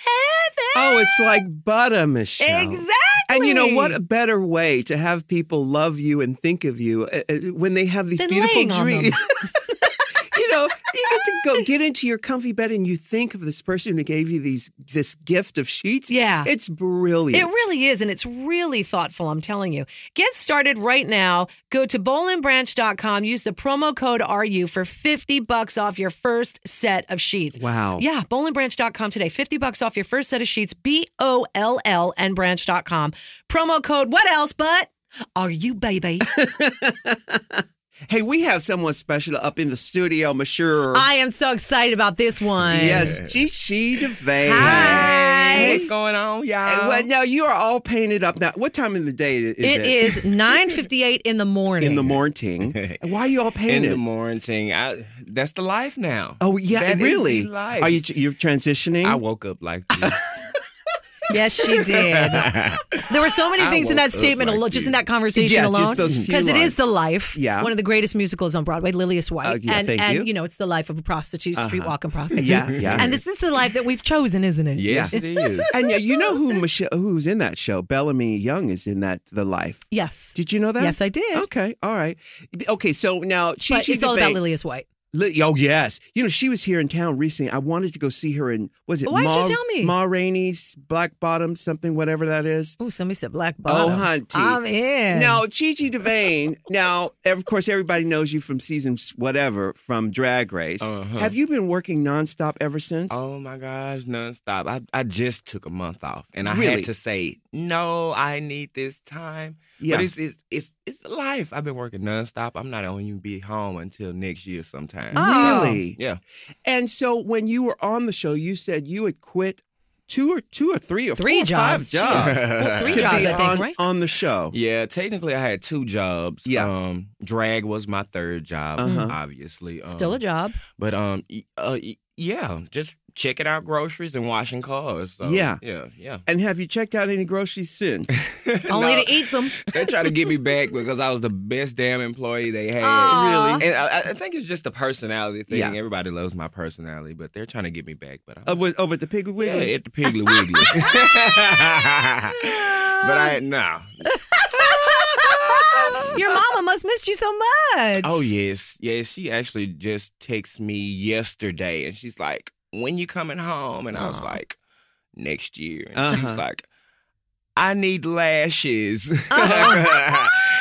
Oh, it's like butter, Michelle. Exactly. And you know what? A better way to have people love you and think of you when they have these beautiful dreams. You get to get into your comfy bed and you think of this person who gave you this gift of sheets. Yeah. It's brilliant. It really is, and it's really thoughtful, I'm telling you. Get started right now. Go to bowlandbranch.com. Use the promo code RU for $50 off your first set of sheets. Wow. Yeah, bowlandbranch.com today. $50 off your first set of sheets. BOLL and branch.com. Promo code what else but RU, baby. Hey, we have someone special up in the studio, Monsieur. I am so excited about this one. Yes, Chi Chi DeVayne. Hi. Hey, what's going on, y'all? Well, now, you are all painted up. Now, what time of the day is it? It is 9:58 in the morning. In the morning. Why are you all painted? In the morning. That's the life now. Oh, yeah, that really? Is the life. Are you're transitioning? I woke up like this. Yes, she did. There were so many things in that statement, just in that conversation alone. Because it is the life. Yeah. One of the greatest musicals on Broadway, Lily is White. Thank you. It's the life of a prostitute, street walking prostitute. Yeah. And this is the life that we've chosen, isn't it? Yes, it is. And you know who's in that show? Bellamy Young is in the life. Yes. Did you know that? Yes, I did. Okay, all right. Okay, so now Chi Chi But it's all about Lily is White. Oh, yes. You know, she was here in town recently. I wanted to go see her in, was it Why didn't you tell me? Ma Rainey's Black Bottom, something, whatever that is. Oh, somebody said Black Bottom. Oh, hunty. I'm in. Now, Chi Chi DeVayne, now, of course, everybody knows you from seasons whatever, from Drag Race. Have you been working nonstop ever since? Oh my gosh, nonstop. I just took a month off, and I Really? had to say no. I need this time. Yeah. But it's life. I've been working nonstop. I'm not going to be home until next year sometime. Oh. Really? Yeah. And so when you were on the show, you said you had quit two or three or Three four or jobs. five jobs. Well, 3 to jobs, be I think, on, right? on the show. Yeah, technically I had 2 jobs. Yeah. Drag was my 3rd job, obviously. Still a job. But yeah, just checking out groceries and washing cars. So, Yeah. Yeah. And have you checked out any groceries since? Only No, to eat them. They're trying to get me back because I was the best damn employee they had. Aw. Really? And I think it's just a personality thing. Yeah. Everybody loves my personality, but they're trying to get me back. But Over at the Piggly Wiggly? yeah, at the Piggly Wiggly. But no. Your mama must miss you so much. Oh yes. She actually just texted me yesterday, and she's like, "When you coming home?" And I was like, "Next year." And she's like, "I need lashes."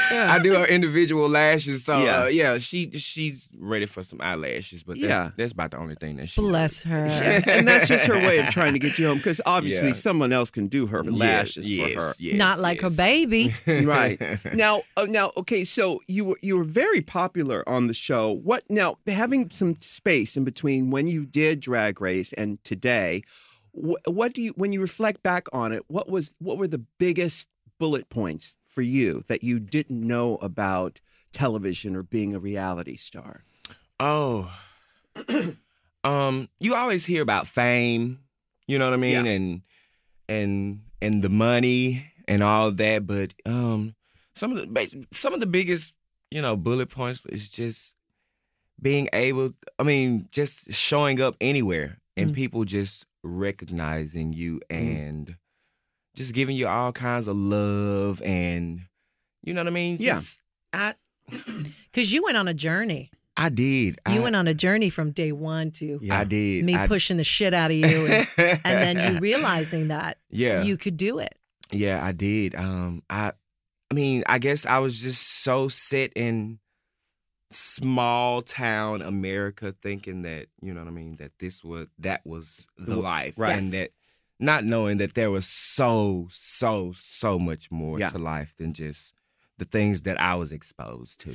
I do her individual lashes, so she's ready for some eyelashes. But that's about the only thing that she Bless her. And that's just her way of trying to get you home, because obviously Yeah. someone else can do her lashes for her. Not like her baby. Right. Now, okay, so you were very popular on the show. What now, having some space in between when you did Drag Race and today, what do you, when you reflect back on it, what were the biggest bullet points for you that you didn't know about television or being a reality star? Oh. You always hear about fame, you know what I mean? Yeah. And the money and all that, but some of the biggest, bullet points is just being able, just showing up anywhere and people just recognizing you and just giving you all kinds of love, and you know what I mean? Because you went on a journey. I did. You went on a journey from day one to I did. me pushing the shit out of you, and then you realizing that you could do it. Yeah, I did. I guess I was just so set in small town America, thinking that, you know what I mean, that was the life, right. And that not knowing that there was so much more to life than just the things that I was exposed to.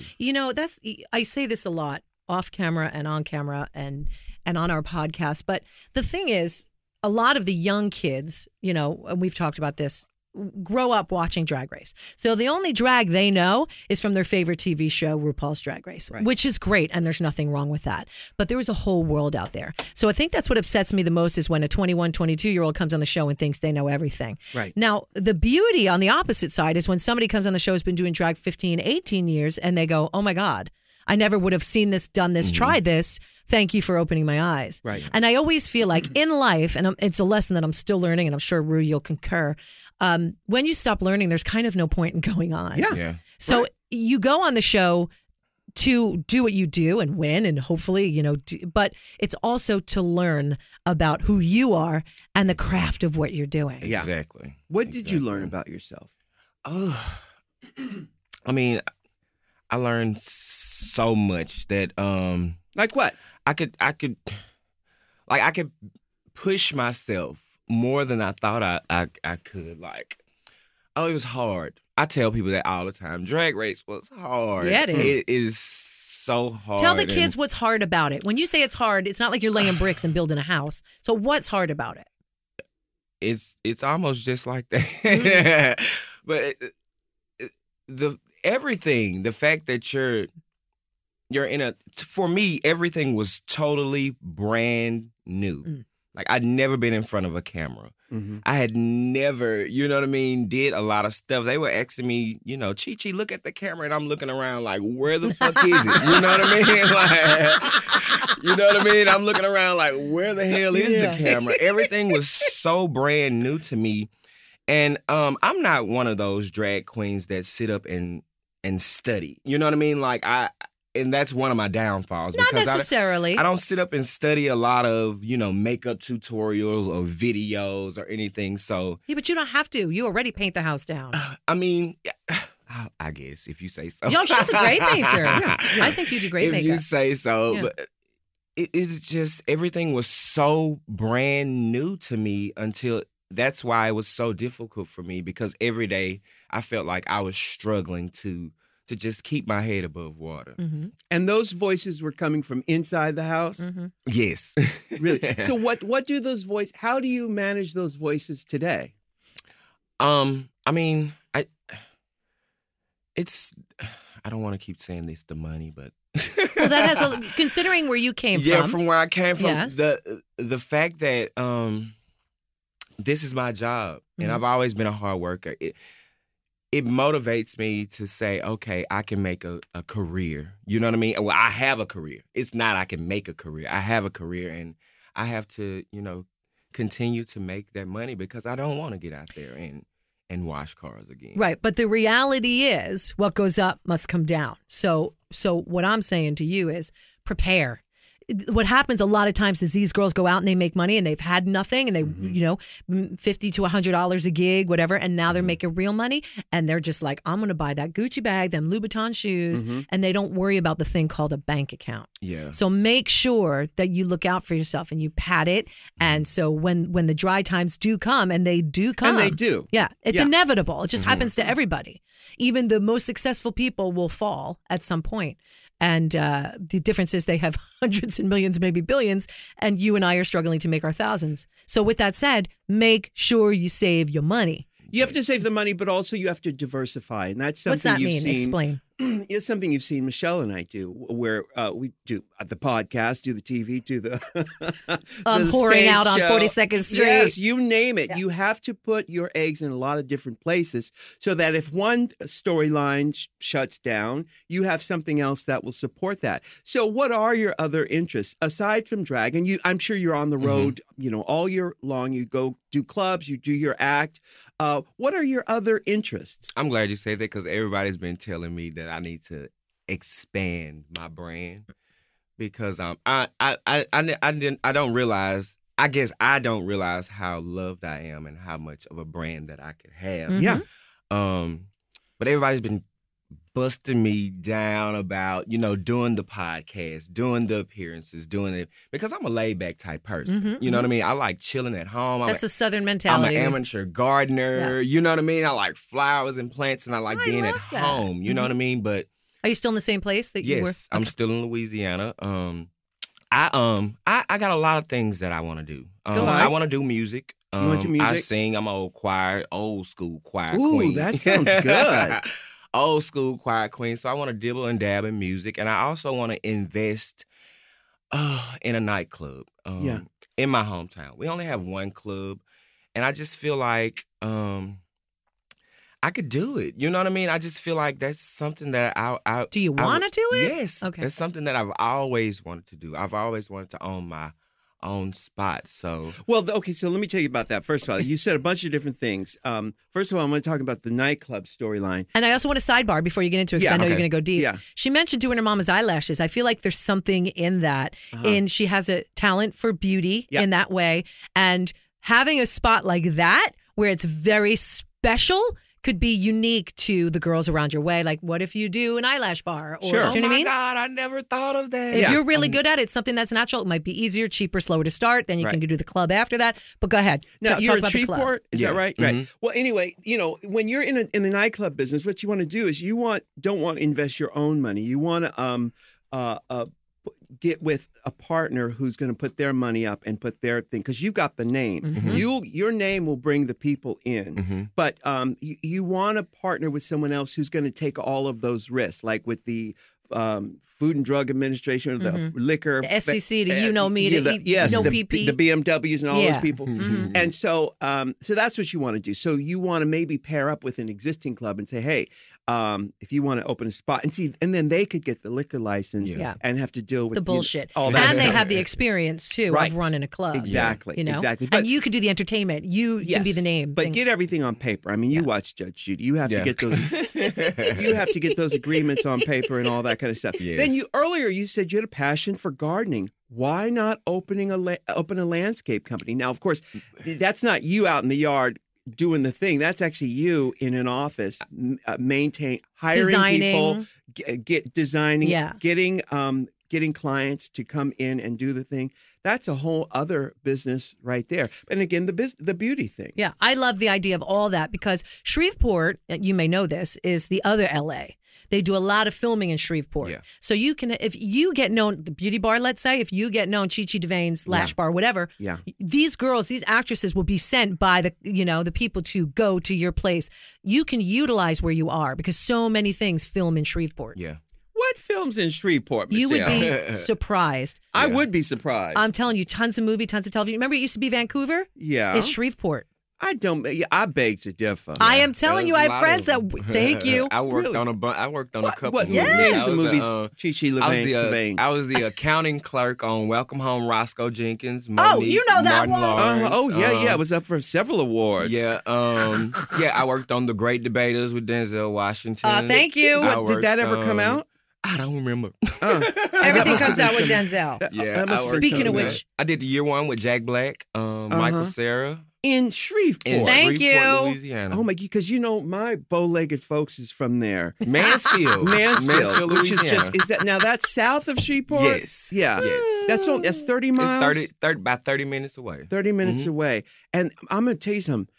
I say this a lot off camera and on camera and on our podcast, but the thing is, a lot of the young kids, and we've talked about this, grow up watching Drag Race. So the only drag they know is from their favorite TV show, RuPaul's Drag Race, which is great, and there's nothing wrong with that. But there is a whole world out there. So I think that's what upsets me the most, is when a 21, 22-year-old comes on the show and thinks they know everything. Right. Now, the beauty on the opposite side is when somebody comes on the show who's been doing drag 15, 18 years, and they go, oh my God, I never would have seen this, done this, tried this. Thank you for opening my eyes. Right. And I always feel like in life, and it's a lesson that I'm still learning, and I'm sure, Ru, you'll concur, when you stop learning, there's kind of no point in going on. Yeah. So you go on the show to do what you do and win, and hopefully, but it's also to learn about who you are and the craft of what you're doing. Yeah. Exactly. What did you learn about yourself? Oh, I learned so much that Like what? I could push myself more than I thought I could. It was hard. I tell people that all the time. Drag Race was hard. Yeah, it is. It is so hard. Tell the kids what's hard about it. When you say it's hard, it's not like you're laying bricks and building a house. So what's hard about it? It's almost just like that. But the fact that you're in for me, everything was totally brand new. Like, I'd never been in front of a camera. Mm-hmm. I had never, you know what I mean, did a lot of stuff. They were asking me, Chi Chi, look at the camera, and I'm looking around like, where the fuck is it? You know what I mean? Like, you know what I mean? I'm looking around like, where the hell is the camera? Everything was so brand new to me. And I'm not one of those drag queens that sit up and study. You know what I mean? Like, and that's one of my downfalls. Not because necessarily. I don't sit up and study a lot of, makeup tutorials or videos or anything. So Yeah, but you don't have to. You already paint the house down. I mean, I guess if you say so. Yo, she's a great painter. I think you do great if makeup. you say so. Yeah. But it's just, everything was so brand new to me until, that's why it was so difficult for me, because every day I felt like I was struggling to just keep my head above water. Mm-hmm. And those voices were coming from inside the house? Mm-hmm. Yes. Really? So what do those voices, how do you manage those voices today? I mean, I don't want to keep saying this, the money, but Well, that has considering where you came yeah, from. from where I came from, Yes. the fact that this is my job, and Mhm. I've always been a hard worker. It motivates me to say, okay, I can make a career. You know what I mean? Well, I have a career. It's not I can make a career. I have a career, and I have to, continue to make that money, because I don't want to get out there and wash cars again. Right. But the reality is what goes up must come down. So what I'm saying to you is prepare. What happens a lot of times is these girls go out and they make money and they've had nothing, and they, $50 to $100 a gig, whatever. And now they're making real money, and they're just like, I'm going to buy that Gucci bag, them Louboutin shoes. And they don't worry about the thing called a bank account. Yeah. So make sure that you look out for yourself and you pad it. And so when the dry times do come, and they do come. And they do. Yeah. It's inevitable. It just happens to everybody. Even the most successful people will fall at some point. And the difference is they have hundreds and millions, maybe billions, and you and I are struggling to make our thousands. So with that said, make sure you save your money. You have to save the money, but also you have to diversify. And that's something What's that you've mean? seen. Explain. It's something you've seen Michelle and I do, where we do the podcast, do the TV, do the Pouring stage out on show. 42nd Street. Yes, you name it. Yeah. You have to put your eggs in a lot of different places so that if one storyline shuts down, you have something else that will support that. So what are your other interests aside from drag? And I'm sure you're on the road, all year long. You go do clubs, you do your act. What are your other interests? I'm glad you said that, because everybody's been telling me that I need to expand my brand, because I don't realize. I guess I don't realize how loved I am and how much of a brand that I could have. Mhm. Yeah. But everybody's been busting me down about, doing the podcast, doing the appearances, doing it, because I'm a laid back type person. You know what I mean? I like chilling at home. That's a Southern I'm mentality. an amateur gardener. You know what I mean? I like flowers and plants, and I like being at love that. home. You know what I mean? But Are you still in the same place that you were? yes, I'm still in Louisiana. I got a lot of things that I want to do. Go I on. want to do music. You want to do music? I sing. I'm an old school choir Ooh, queen. that sounds good. Old school choir queen. So I want to dibble and dab in music, and I also want to invest in a nightclub. In my hometown, we only have one club, and I just feel like I could do it. You know what I mean? I just feel like that's something that I Do you want to do it? Yes. Okay. It's something that I've always wanted to do. I've always wanted to own my own spot. So Well, okay, so let me tell you about that. First of all, you said a bunch of different things. First of all, I'm going to talk about the nightclub storyline. And I also want to sidebar before you get into it, because Yeah, I know you're okay. going to go deep. Yeah. She mentioned doing her mama's eyelashes. I feel like there's something in that. And she has a talent for beauty Yeah. in that way. And having a spot like that, where it's very special, could be unique to the girls around your way. Like, what if you do an eyelash bar? Or, Sure. Do you know what I mean? God, I never thought of that. If you're really good at it, something that's natural, it might be easier, cheaper, slower to start. Then you Right. can do the club after that. But go ahead. Now, Talk you're in about the club. Shreveport, is that Yeah. right? Right. Well, anyway, when you're in the nightclub business, what you want to do is don't want to invest your own money. You want to get with a partner who's going to put their money up and put their thing, because you've got the name. Your name will bring the people in, but you want to partner with someone else who's going to take all of those risks, like with the Food and Drug Administration, or the liquor, The SEC, the You Know Me, the PP. the BMWs and all Yeah. those people. And so that's what you want to do. So you want to maybe pair up with an existing club and say, hey, if you want to open a spot and then they could get the liquor license and have to deal with the bullshit. all that and stuff. they have the experience too of running a club. Exactly. You know? Exactly. But, and you could do the entertainment. You can be the name. But get everything on paper. I mean, you watch Judge Judy. You have to get those. You have to get those agreements on paper and all that kind of stuff. Yes. Then earlier you said you had a passion for gardening. Why not open a landscape company? Now, of course, that's not you out in the yard doing the thing. That's actually you in an office, hiring designing. people, getting clients to come in and do the thing. That's a whole other business right there. And again, the beauty thing. Yeah, I love the idea of all that because Shreveport, you may know this, is the other LA. They do a lot of filming in Shreveport. Yeah. So you can, if you get known, the beauty bar, let's say, if you get known, Chi Chi DeVayne's Lash Bar, whatever, these girls, these actresses will be sent by the people to go to your place. You can utilize where you are because so many things film in Shreveport. Yeah. What films in Shreveport, Michelle? You would be surprised. I would be surprised. I'm telling you, tons of movie, tons of television. Remember it used to be Vancouver? Yeah. It's Shreveport. I beg to differ. I am telling you, I have friends that. Thank you. I worked on a couple. What movies. names the movies? Chi Chi DeVayne. I was the accounting clerk on Welcome Home, Roscoe Jenkins. You Monique, know that Martin one. Lawrence. It was up for several awards. Yeah, I worked on The Great Debaters with Denzel Washington. Thank you. Did that ever come out? I don't remember. Everything comes out with Denzel. Speaking of which, I did the year one with Jack Black, Michael Cera. In Shreveport. Thank you. Louisiana. Oh my, because my bow-legged folks is from there. Mansfield, which is Louisiana. Now that's south of Shreveport? Yes. Yeah. Yes. That's 30 miles? It's about 30 minutes away. 30 minutes away. And I'm going to tell you something.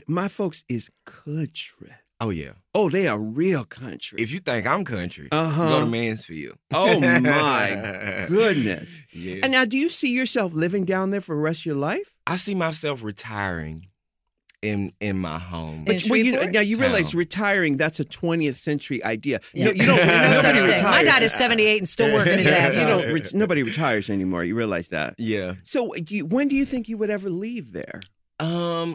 My folks is country. Oh, yeah. Oh, they are real country. If you think I'm country, go to Mansfield. Oh, my goodness. Yeah. And now, do you see yourself living down there for the rest of your life? I see myself retiring in my home. But you realize retiring, that's a 20th century idea. Yeah. You don't, nobody retires. My dad is 78 and still working his ass off. Nobody retires anymore. You realize that? Yeah. So when do you think you would ever leave there? I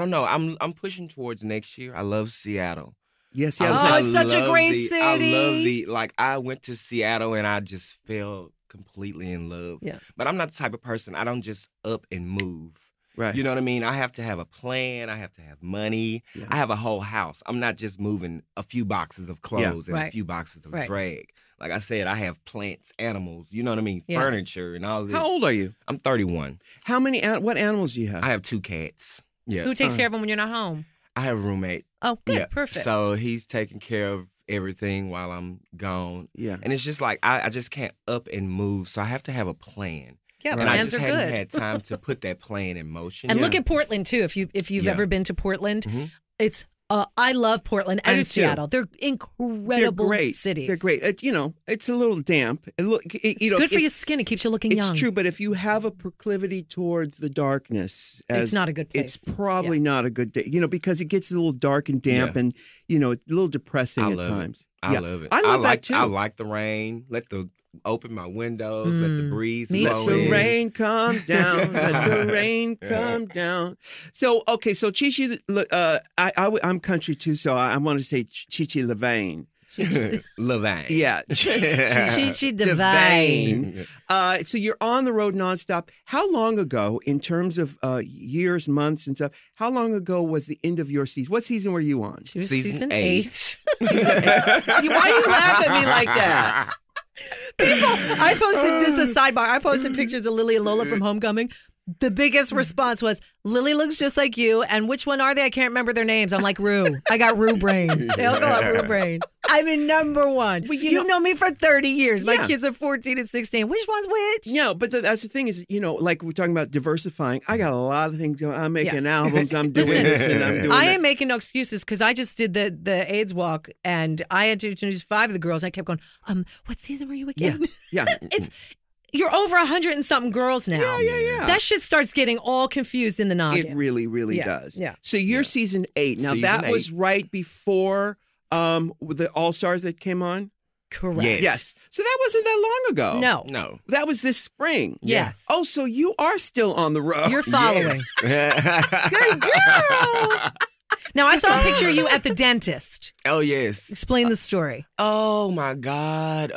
don't know. I'm pushing towards next year. I love Seattle. Yes, it's such a great city. I went to Seattle and I just fell completely in love. Yeah. But I'm not the type of person, I don't just up and move. Right. You know what I mean? I have to have a plan. I have to have money. Yeah. I have a whole house. I'm not just moving a few boxes of clothes and a few boxes of drag. Like I said, I have plants, animals, you know what I mean? Yeah. Furniture and all this. How old are you? I'm 31. What animals do you have? I have 2 cats. Yeah. Who takes care of them when you're not home? I have a roommate. Oh, good. Yeah. Perfect. So he's taking care of everything while I'm gone. Yeah. And it's just like, I just can't up and move. So I have to have a plan. Yeah, and plans I just are hadn't good. had time to put that plan in motion. And look at Portland, too. If you've ever been to Portland, it's I love Portland and Seattle. They're incredible cities. They're great. It's a little damp. Good for your skin. It keeps you looking young. It's true, but if you have a proclivity towards the darkness, it's not a good place. It's probably not a good day. Because it gets a little dark and damp, and a little depressing at times. I love it. I love that too. I like the rain. Open my windows, let the breeze blow in. Let the rain come down. Let the rain come down. So, okay, so Chi Chi, I'm country too, so I want to say Chi Chi DeVayne. DeVayne. Yeah. Chi Chi DeVayne. So you're on the road nonstop. How long ago, in terms of years, months, and stuff, how long ago was the end of your season? What season were you on? She was season 8. Why you laugh at me like that? I posted this is a sidebar. I posted pictures of Lily and Lola from Homecoming. The biggest response was, Lily looks just like you, and which one are they? I can't remember their names. I'm like, Rue. I got Rue brain. They all go out Rue brain. I'm in number one. Well, you've known me for 30 years. My kids are 14 and 16. Which one's which? No, but that's the thing is, like we're talking about diversifying. I got a lot of things going. I'm making albums. I'm doing this and I'm doing that. I am making no excuses because I just did the AIDS walk and I had to introduce 5 of the girls. I kept going, what season were you again? Yeah. You're over 100 and something girls now. Yeah. That shit starts getting all confused in the noggin. It really, really does. Yeah. So you're season 8. Now that was right before the All Stars that came on? Correct. Yes. So that wasn't that long ago. No. That was this spring. Yes. Oh, so you are still on the road. You're following. Yes. Good girl. Now, I saw a picture of you at the dentist. Oh, yes. Explain the story. Oh, my God.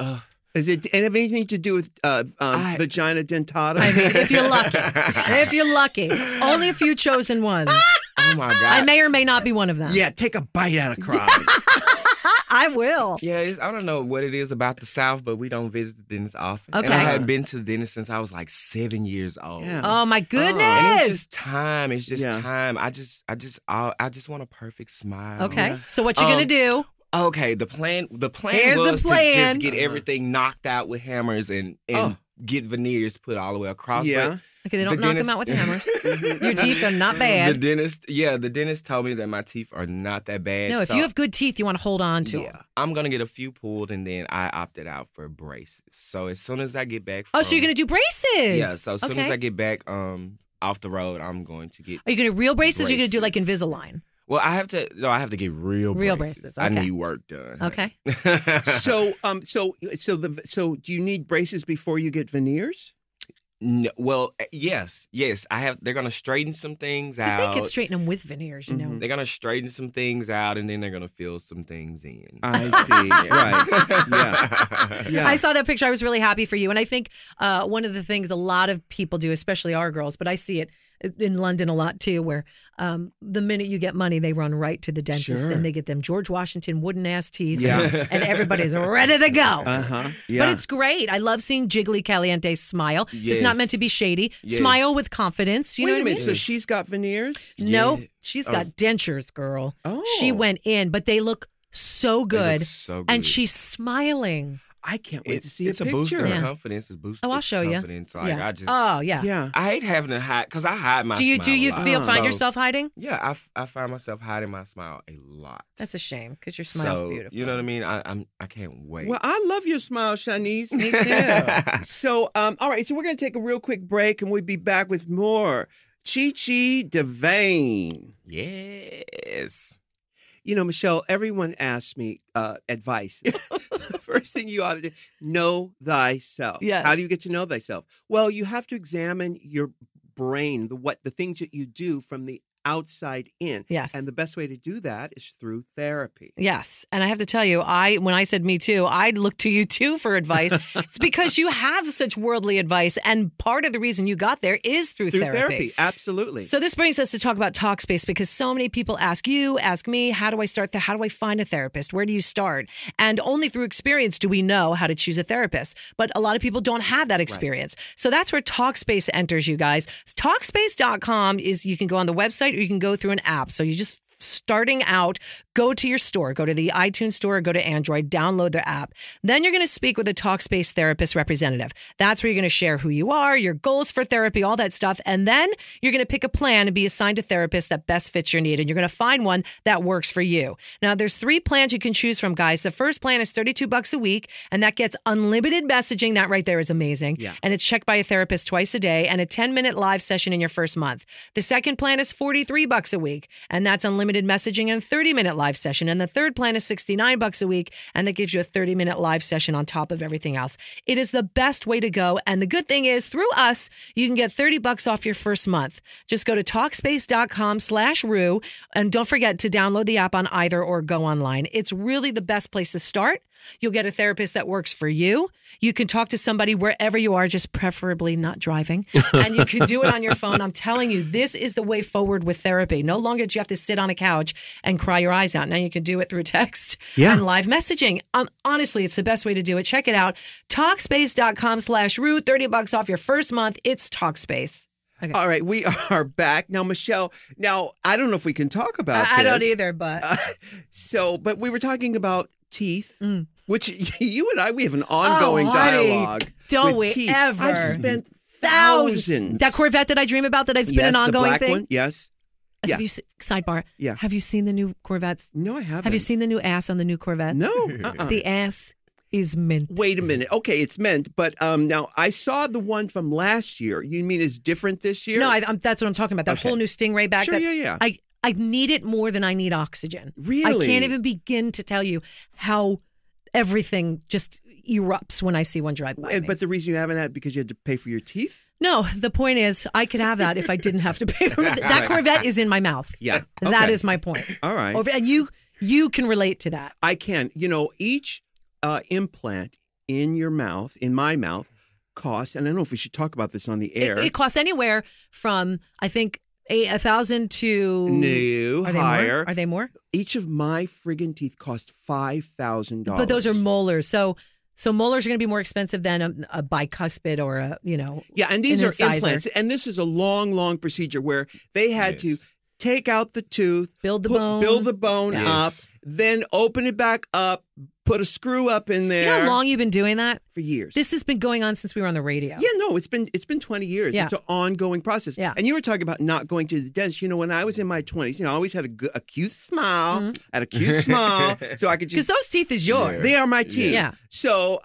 Is it anything to do with vagina dentata? I mean, if you're lucky. If you're lucky. Only a few chosen ones. Oh, my God. I may or may not be one of them. Yeah, take a bite out of crime. I will. Yeah, I don't know what it is about the South, but we don't visit the dentist often. Okay. And I hadn't been to the dentist since I was like 7 years old. Yeah. Oh, my goodness. And it's just time. It's just Yeah. time. I just want a perfect smile. Okay. So what you going to do? Okay, the plan Here's the was to plan. just get everything knocked out with hammers and get veneers put all the way across. Yeah. Okay, they don't the knock dentist- them out with hammers. Your teeth are not bad. The dentist told me that my teeth are not that bad. No, if so, you have good teeth, you want to hold on to them. yeah, I'm gonna get a few pulled, and then I opted out for braces. So as soon as I get back, Oh, so you're going to do braces? yeah. So as soon as Okay. I get back off the road, I'm going to get. Are you going to real braces or are you going to do like braces. Invisalign? Well, I have to get real braces. I okay. need work done. Okay. So do you need braces before you get veneers? No, well, yes. I have. They're gonna straighten some things Because out. they can straighten them with veneers, you know. They're gonna straighten some things out, and then they're gonna fill some things in. I see. Right. Yeah. I saw that picture. I was really happy for you. And I think one of the things a lot of people do, especially our girls, but I see it in London a lot too, where the minute you get money, they run right to the dentist Sure. and they get them George Washington wooden ass teeth. Yeah. And everybody's ready to go. Yeah. But it's great. I love seeing Jiggly Caliente smile. It's not Yes. meant to be shady. Yes. Smile with confidence. You Wait know a what I minute. mean? So she's got veneers? No, Yeah. she's got dentures, girl. Oh. She went in, but they look so They good. look so And good. she's smiling. I can't wait to see it's a a picture. booster of Yeah. confidence. It's booster. Oh, I'll show you. confidence. Like yeah. I just. Oh, yeah. Yeah. I hate having to hide because I hide my. Do you smile a lot. find So, yourself hiding? Yeah, I find myself hiding my smile a lot. That's a shame because your smile's so, beautiful. You know what I mean? I can't wait. Well, I love your smile, Shanice. Me too. So, all right. So we're going to take a real quick break, and we'll be back with more Chi Chi DeVayne. Yes. You know, Michelle, everyone asks me advice. The first thing you ought to do, know thyself. Yes. How do you get to know thyself? Well, you have to examine your brain, the things that you do from the outside in. Yes. And the best way to do that is through therapy. Yes. And I have to tell you, when I said me too, I'd look to you too for advice. It's because you have such worldly advice. And part of the reason you got there is through therapy. Absolutely. So this brings us to talk about Talkspace because so many people ask me, how do I start how do I find a therapist? Where do you start? And only through experience do we know how to choose a therapist. But a lot of people don't have that experience. Right. So that's where Talkspace enters, you guys. Talkspace.com is, you can go on the website or you can go through an app. So you just starting out, go to your store, go to the iTunes store, or go to Android, download their app. Then you're going to speak with a Talkspace therapist representative. That's where you're going to share who you are, your goals for therapy, all that stuff. And then you're going to pick a plan and be assigned a therapist that best fits your need. And you're going to find one that works for you. Now, there's 3 plans you can choose from, guys. The first plan is $32 a week, and that gets unlimited messaging. That right there is amazing. Yeah. And it's checked by a therapist twice a day and a 10-minute live session in your first month. The second plan is $43 a week, and that's unlimited messaging and a 30-minute live session. And the third plan is $69 a week, and that gives you a 30-minute live session on top of everything else. It is the best way to go. And the good thing is, through us, you can get $30 off your first month. Just go to Talkspace.com/Rue, and don't forget to download the app on either or go online. It's really the best place to start. You'll get a therapist that works for you. You can talk to somebody wherever you are, just preferably not driving. And you can do it on your phone. I'm telling you, this is the way forward with therapy. No longer do you have to sit on a couch and cry your eyes out. Now you can do it through text and live messaging. Honestly, it's the best way to do it. Check it out. Talkspace.com/Rue, $30 off your first month. It's Talkspace. Okay. All right, we are back. Now, Michelle, I don't know if we can talk about this. I don't either, but. But we were talking about teeth, which you and I, we have an ongoing dialogue. Don't with we teeth. ever? I've spent thousands. That Corvette that I dream about that's been an ongoing the black thing? one, yes. Yeah. Have you sidebar? Yeah. Have you seen the new Corvettes? No, I haven't. Have you seen the new ass on the new Corvettes? No. The ass is mint. Wait a minute. Okay, it's mint, but now I saw the one from last year. You mean it's different this year? No, that's what I'm talking about. That whole new Stingray back. Sure, yeah. I need it more than I need oxygen. Really? I can't even begin to tell you how everything just erupts when I see one drive by me. But the reason you haven't had because you had to pay for your teeth? No, the point is, I could have that if I didn't have to pay for it. That Corvette is in my mouth. Yeah. That Okay. is my point. All right. And you can relate to that. I can. Each implant in your mouth, in my mouth, costs, and I don't know if we should talk about this on the air. It costs anywhere from, I think, $1,000 to... No, Are they higher. more? Are they more? Each of my friggin' teeth cost $5,000. But those are molars. So molars are going to be more expensive than a bicuspid or a, Yeah, and these an are incisor. implants. And this is a long, long procedure where they had to take out the tooth, Build the bone. up, then open it back up, put a screw up in there. You know how long you've been doing that? For years. This has been going on since we were on the radio. Yeah, no, it's been 20 years. Yeah. It's an ongoing process. Yeah. And you were talking about not going to the dentist. When I was in my 20s, I always had a cute smile. Mm-hmm. I had a cute smile, so I could Because just. those teeth is yours. They are my teeth. Yeah. So,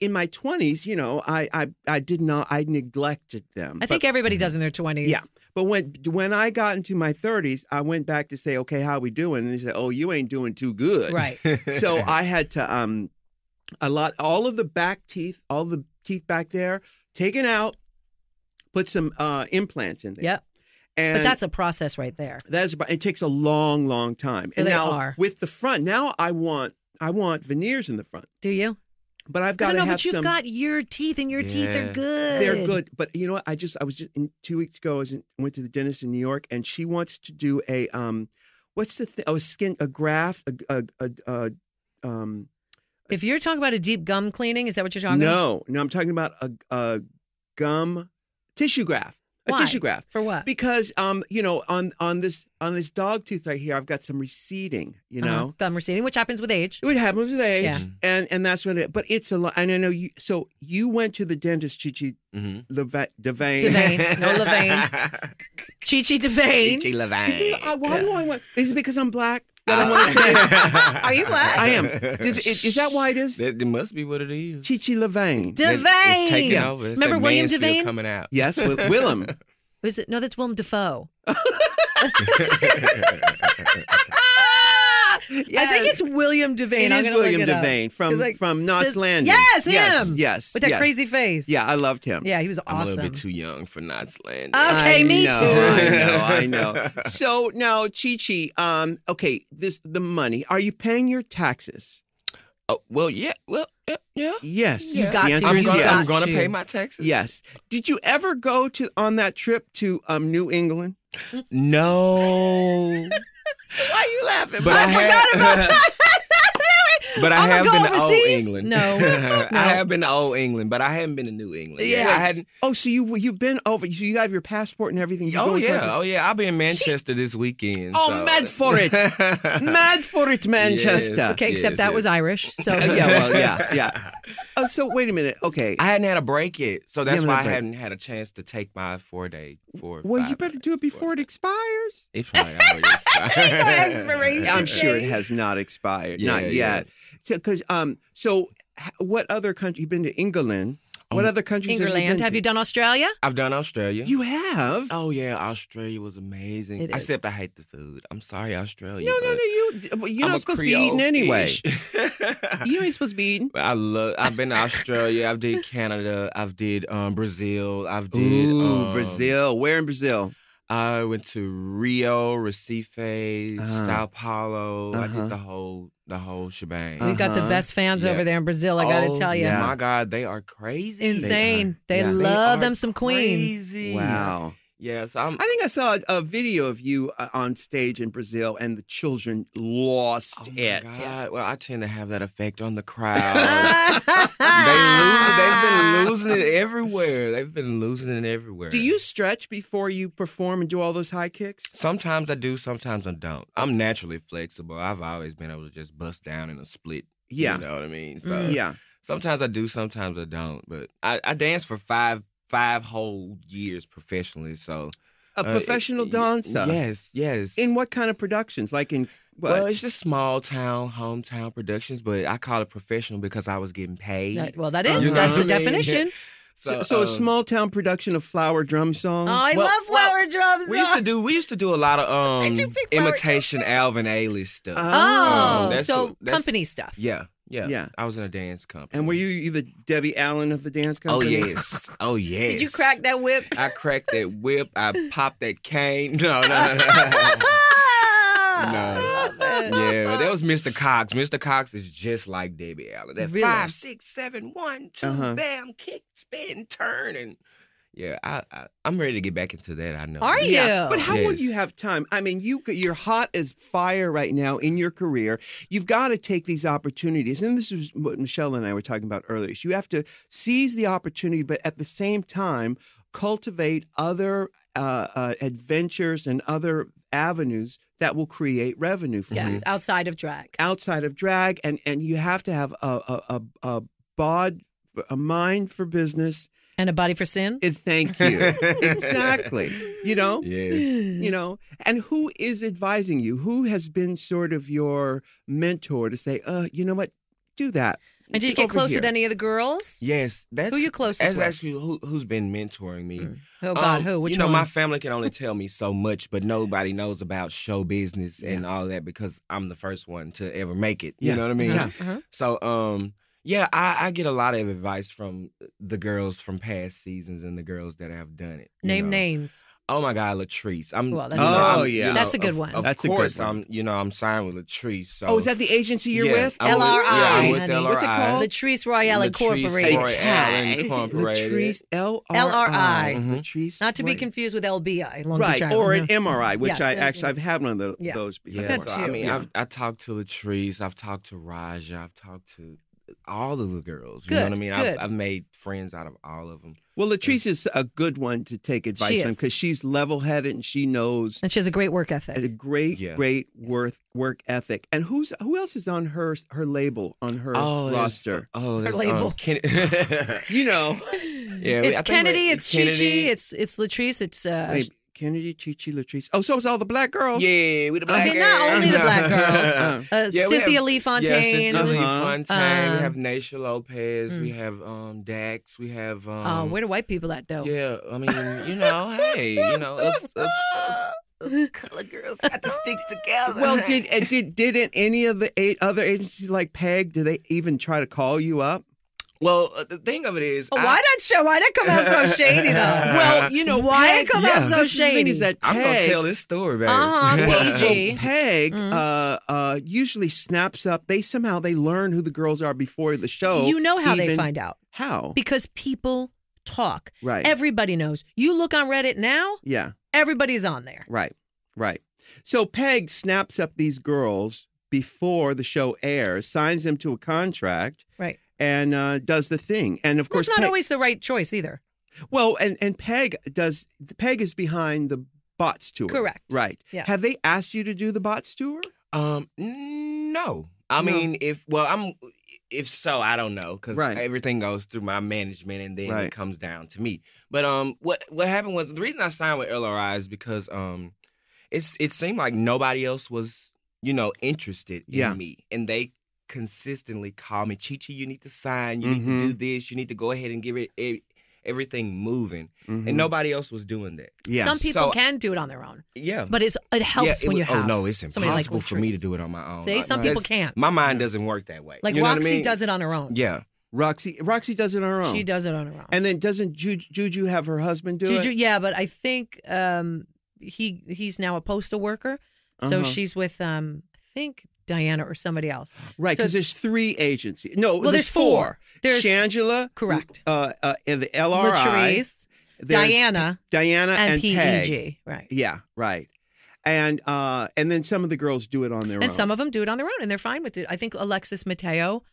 in my 20s, I neglected them. I think everybody does in their 20s. Yeah. But when I got into my 30s, I went back to say, okay, how we doing? And they said, oh, you ain't doing too good. Right. So I had to all of the back teeth, all the teeth back there, taken out, put some implants in there. Yep. And But that's a process right there. it takes a long, long time. So and they now are. with the front, now I want veneers in the front. Do you? But I've I got don't to know, have but you've some. got your teeth, and your teeth are good. They're good, but you know what? I was just 2 weeks ago. Went to the dentist in New York, and she wants to do a what's the thing? Oh, a graft, If you're talking about a deep gum cleaning, is that what you're talking about? No, I'm talking about a gum tissue graft. A Why? tissue graft. For what? Because on this dog tooth right here, I've got some receding. Gum receding, which happens with age. It happens with age, Yeah. and that's what it. But it's a lot. And I know you. So you went to the dentist, Chi Chi DeVayne. DeVayne, no Levain. Chi Chi DeVayne. Chi DeVayne. Why do I want? Is it because I'm black? That I want to say. Are you black? I am. Is that why it is? That must be what it is. Chi Chi DeVayne. DeVayne. It's taking over. It's Remember that William Mansfield DeVayne? coming out. Yes, Willem. Was it? No, that's Willem Dafoe. Yes. I think it's William DeVayne. It I'm is gonna look William it up. DeVayne 'Cause, like, from Knots this- Landing. Yes, him. Yes. With that yes. crazy face. Yeah, I loved him. Yeah, he was I'm awesome. a little bit too young for Knots Landing. Okay, me too. I know. So now, Chi Chi, okay, the money. Are you paying your taxes? Oh, well, yeah. Well, yeah. Yes. You got the to. answer I'm is gonna, yes. I'm gonna to. pay my taxes. Yes. Did you ever go on that trip to New England? No. Why are you laughing? But I forgot about that. But I I'm have gonna been go to Old overseas? England. No. I have been to Old England, but I haven't been to New England. Yeah. I hadn't. Oh, so you've been over? So you have your passport and everything? You Oh go across yeah, it? I'll be in Manchester this weekend. Oh, so. mad for it! Mad for it, Manchester. Yes. Okay, except that was Irish. So Yeah, well, yeah. Oh, so wait a minute. Okay. I hadn't had a break yet, so that's You why I haven't had a hadn't had a chance to take my 4-day. Well, you better do it before it expires. It's probably already expired. expiration I'm sure it date. has not expired. Yeah, Not yeah. yet. So, what other country? You've been to England. What other countries have you England. been Have to? you done Australia? I've done Australia. You have? Oh yeah, Australia was amazing. It is. Except I hate the food. I'm sorry, Australia. No. but You're I'm not a supposed to be Creole eating anyway. fish. You ain't supposed to be eating. But I've been to Australia. I've did Canada. I've did Brazil. I've did Ooh, Brazil. Where in Brazil? I went to Rio, Recife, Sao Paulo. I did the whole shebang. We've got the best fans Yeah. over there in Brazil, I got to tell you. yeah. My God, they are crazy. Insane. They Yeah. love They them are some queens. crazy. Wow. Yeah, so I'm. I think I saw a video of you on stage in Brazil, and the children lost Oh it. my God. Well, I tend to have that effect on the crowd. They've been losing it everywhere. They've been losing it everywhere. Do you stretch before you perform and do all those high kicks? Sometimes I do, sometimes I don't. I'm naturally flexible. I've always been able to just bust down in a split. Yeah. You know what I mean? So Yeah. sometimes I do, sometimes I don't. But I danced for five whole years professionally. So A professional dancer. Yes. In what kind of productions? Like in what? Well, it's just small town, hometown productions, but I call it professional because I was getting paid. Well, that is. You know That's the what I mean? definition. So a small town production of Flower Drum Song. Oh, I love flower drums. We used to do a lot of do big flower imitation Alvin Ailey stuff. Oh, that's so that's- company stuff. Yeah. Yeah. Yeah. I was in a dance company. And were you the Debbie Allen of the dance Oh, company? yes. Oh, yes. Did you crack that whip? I cracked that whip. I popped that cane. No. Yeah, but that was Mr. Cox. Mr. Cox is just like Debbie Allen. That Really? 5, 6, 7, 1, 2, bam, kick, spin, turn, and yeah, I'm ready to get back into that. I know. Are you? Yeah, but how will Yes. you have time? I mean, you're hot as fire right now in your career. You've got to take these opportunities, and this is what Michelle and I were talking about earlier. You have to seize the opportunity, but at the same time, cultivate other adventures and other avenues that will create revenue for you. Yes, outside of drag. Outside of drag, and you have to have a mind for business. And a body for sin? Thank you. Exactly. Yes. And who is advising you? Who has been sort of your mentor to say, you know what, do that. And did you get over close here. with any of the girls? Yes, that's Who you closest That's with? actually who's been mentoring me. Oh, God, who? Which you know, one? my family can only tell me so much, but nobody knows about show business and all that because I'm the first one to ever make it. You Yeah. know what I mean? Yeah. So, yeah, I get a lot of advice from the girls from past seasons and the girls that have done it. you Name know. names. Oh my God, Latrice. Well, that's good. That's a good one. Of That's a good course, one. I'm signed with Latrice. So. Oh, is that the agency you're Yeah, with? I'm with- LRI, Yeah, I'm with honey. LRI. What's it called? Latrice Royale Latrice Incorporated. Royale Incorporated. Latrice, LRI. LRI. Latrice. Not to be Royale. confused with LBI. Long Right, Beach Island. or an MRI, which Yes, I've had one of Yeah. those before. Yeah, had so, two. I mean, Yeah. I talked to Latrice, I've talked to Raja, I've talked to all of the girls. You Good, know what I mean? good. I've made friends out of all of them. Well, Latrice is a good one to take advice She from is. because she's level-headed and she knows And she has a great work ethic. a great work ethic. And who else is on her label, on her roster? There's label. You know, Yeah, It's Kennedy, it's Chi Chi, it's Latrice, it's wait, Kennedy, Chi Chi, Latrice. Oh, so it's all the black girls? Yeah, we the black Okay, girls. not only the black girls. Yeah, we Cynthia have- Lee Fontaine. Yeah, Cynthia Lee Fontaine. We Um, have Naisha Lopez. We have Dax. We have Where do white people at, though? yeah, I mean, us color girls got to stick together. Well, didn't any of the other agencies like PEG, did they even try to call you up? Well, the thing of it is, Why that come out so shady, though? Well, you know, Why PEG, it come out so this is the thing shady? is that I'm gonna PEG, tell this story, baby. PG. PEG usually snaps up. They learn who the girls are before the show. You know how they even- find out. How? Because people talk. Right. Everybody knows. You look on Reddit now, Yeah. everybody's on there. Right. So PEG snaps up these girls before the show airs, signs them to a contract, Right. and does the thing. And of course, It's not PEG, always the right choice either. well, and PEG is behind the Bots tour. Correct. Right. Yes. Have they asked you to do the Bots tour? No. I mean, if so, I don't know because Right. everything goes through my management and then Right. it comes down to me. But what happened was the reason I signed with LRI is because it seemed like nobody else was interested in me, and they consistently call me, Chi Chi, you need to sign, you need to do this, you need to go ahead and give it everything moving, and nobody else was doing that. Yeah. Some people So- can do it on their own. Yeah. But it helps Yeah, when you have. Oh no, it's somebody like impossible for me to Latrice. do it on my own. See, some That's- people can't. My mind doesn't work that way. Like you know what I Roxy mean? does it on her own. Yeah. Roxy does it on her own. She does it on her own. And then doesn't Juju have her husband do Juju, it? yeah, but I think he's now a postal worker, so she's with I think Diana or somebody else. Right, So- because there's 3 agencies. No, Well, there's 4. There's Shangela, correct. And the LRI, Latrice, there's Diana, and PEG. PEG. Right. Yeah, right. And then some of the girls do it on their own. And some of them do it on their own, and they're fine with it. I think Alexis Mateo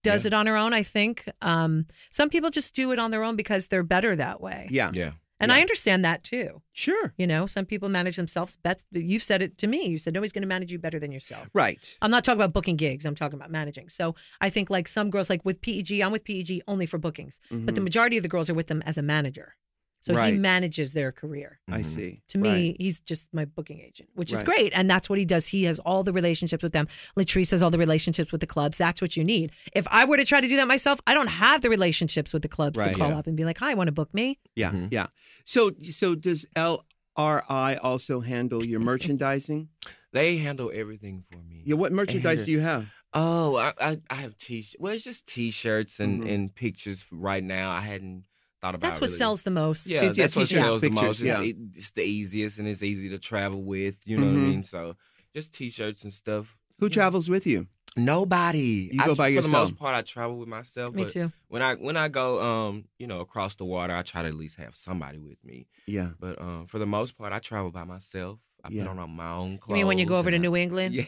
does it on her own. I think some people just do it on their own because they're better that way. Yeah, Yeah. And I understand that too. sure. Some people manage themselves. You've said it to me. You said nobody's going to manage you better than yourself. Right. I'm not talking about booking gigs. I'm talking about managing. So I think like some girls, like with PEG, I'm with PEG only for bookings. But the majority of the girls are with them as a manager. So Right. he manages their career. I see. To me, he's just my booking agent, which is Right. great. And that's what he does. He has all the relationships with them. Latrice has all the relationships with the clubs. That's what you need. If I were to try to do that myself, I don't have the relationships with the clubs to Right. call Yeah. up and be like, hi, want to book me? Yeah, yeah. So does LRI also handle your merchandising? They handle everything for me. Yeah. What merchandise do you have? Oh, I have t-shirts. Well, it's just t-shirts and pictures right now. I hadn't thought about. That's what really. sells the most. Yeah, that's what t-shirts, sells the most. pictures, It's the easiest and it's easy to travel with. You know what I mean? So just t-shirts and stuff. Who travels with you? Nobody. You go by yourself. For the most part, I travel with myself. Me but too. When I go, across the water, I try to at least have somebody with me. Yeah. But for the most part, I travel by myself. I put on my own clothes. You mean when you go over to New England? Yeah.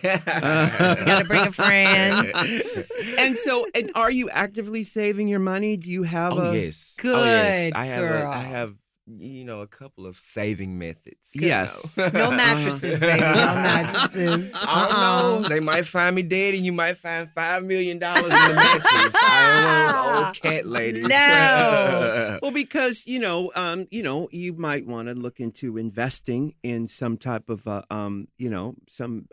You got to bring a friend. And are you actively saving your money? Do you have a... Yes. Good Oh, yes. girl. I have a couple of saving methods. Yes. No mattresses, baby. No mattresses. I don't know. They might find me dead, and you might find $5 million in the mattress. I don't know, old cat ladies. No. Well, because you might want to look into investing in some type of some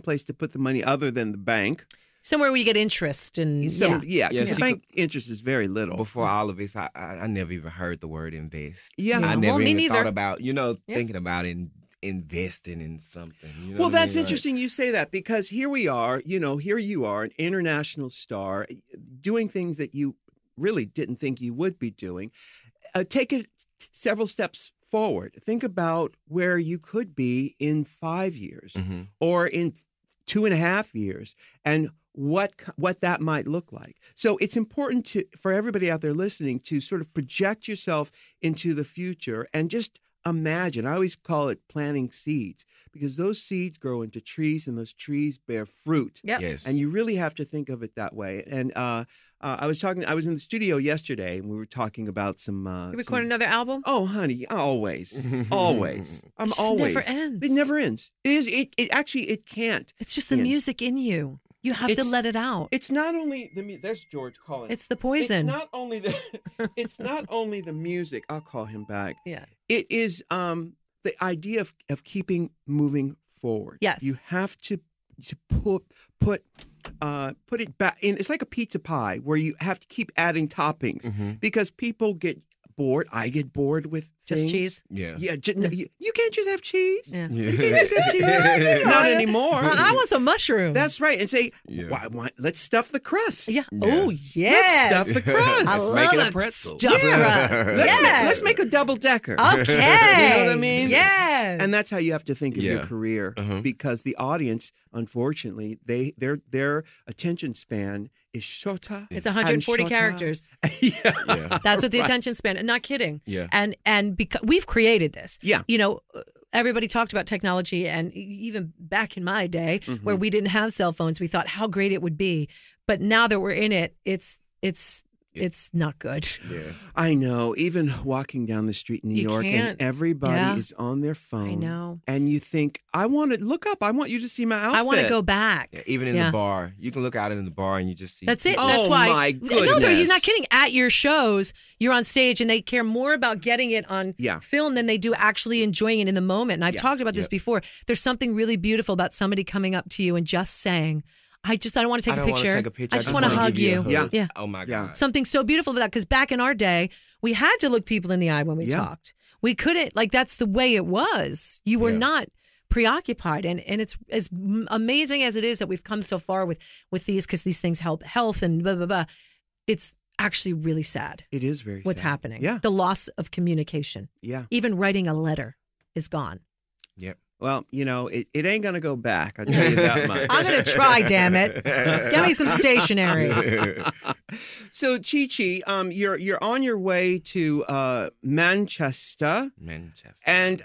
place to put the money other than the bank. Somewhere where you get interest and because bank interest is very little. Before all of this, I never even heard the word invest. Yeah. I never me even neither. thought about thinking about investing in something. You know Well, what I that's mean? interesting you say that because here we are, here you are, an international star, doing things that you really didn't think you would be doing. Take it several steps forward. Think about where you could be in 5 years or in 2.5 years and what that might look like. So it's important for everybody out there listening to sort of project yourself into the future and just imagine. I always call it planting seeds because those seeds grow into trees and those trees bear fruit. Yep. Yes. And you really have to think of it that way. And I was in the studio yesterday and we were talking about some... You record another album? Oh, honey, always. Always. I'm It just always. never ends. It never ends. It can't. It's just the music in you. You have to let it out. It's not only there's George calling. It's the poison. It's not only the music. I'll call him back. Yeah. It is the idea of keeping moving forward. Yes. You have to put it back in. It's like a pizza pie where you have to keep adding toppings because people get bored. I get bored with Just things. cheese? Yeah. Yeah. You can't just have cheese. Yeah. You can't just have cheese. Not anymore. I want some mushrooms. That's right. And say, let's stuff the crust. Yeah. Yeah. Oh, yes. Let's stuff the crust. I love Make it a a pretzel. stuffed crust. Let's make a double decker. Okay. You know what I mean? Yes. And that's how you have to think of your Yeah. career because the audience, unfortunately, their attention span is shorter. It's 140 and shorter. characters. Yeah. That's what the attention span. Not kidding. Yeah. And because we've created this. Yeah. Everybody talked about technology, and even back in my day, where we didn't have cell phones, we thought how great it would be. But now that we're in it, it's not good. Yeah. I know. Even walking down the street in New You York can't. and everybody Yeah. is on their phone. I know. And you think, I want to look up. I want you to see my outfit. I want to go back. Yeah, even in the bar, you can look out in the bar and you just see. That's it. Oh, That's why. my No, goodness. he's not kidding. At your shows, you're on stage, and they care more about getting it on Yeah. film than they do actually enjoying it in the moment. And I've talked about this before. There's something really beautiful about somebody coming up to you and just saying, I don't want to take a picture. I just want to hug you. Yeah. Oh my Yeah. God. Something so beautiful about that, because back in our day, we had to look people in the eye when we Yeah. talked. We couldn't, that's the way it was. You were not preoccupied. And it's as amazing as it is that we've come so far with these, because these things help health and blah, blah, blah. It's actually really sad It is very what's sad. happening. Yeah. The loss of communication. Yeah. Even writing a letter is gone. Yep. Well, it ain't going to go back. I'll tell you that much. I'm going to try, damn it. Get me some stationery. So, Chi Chi, you're on your way to Manchester, and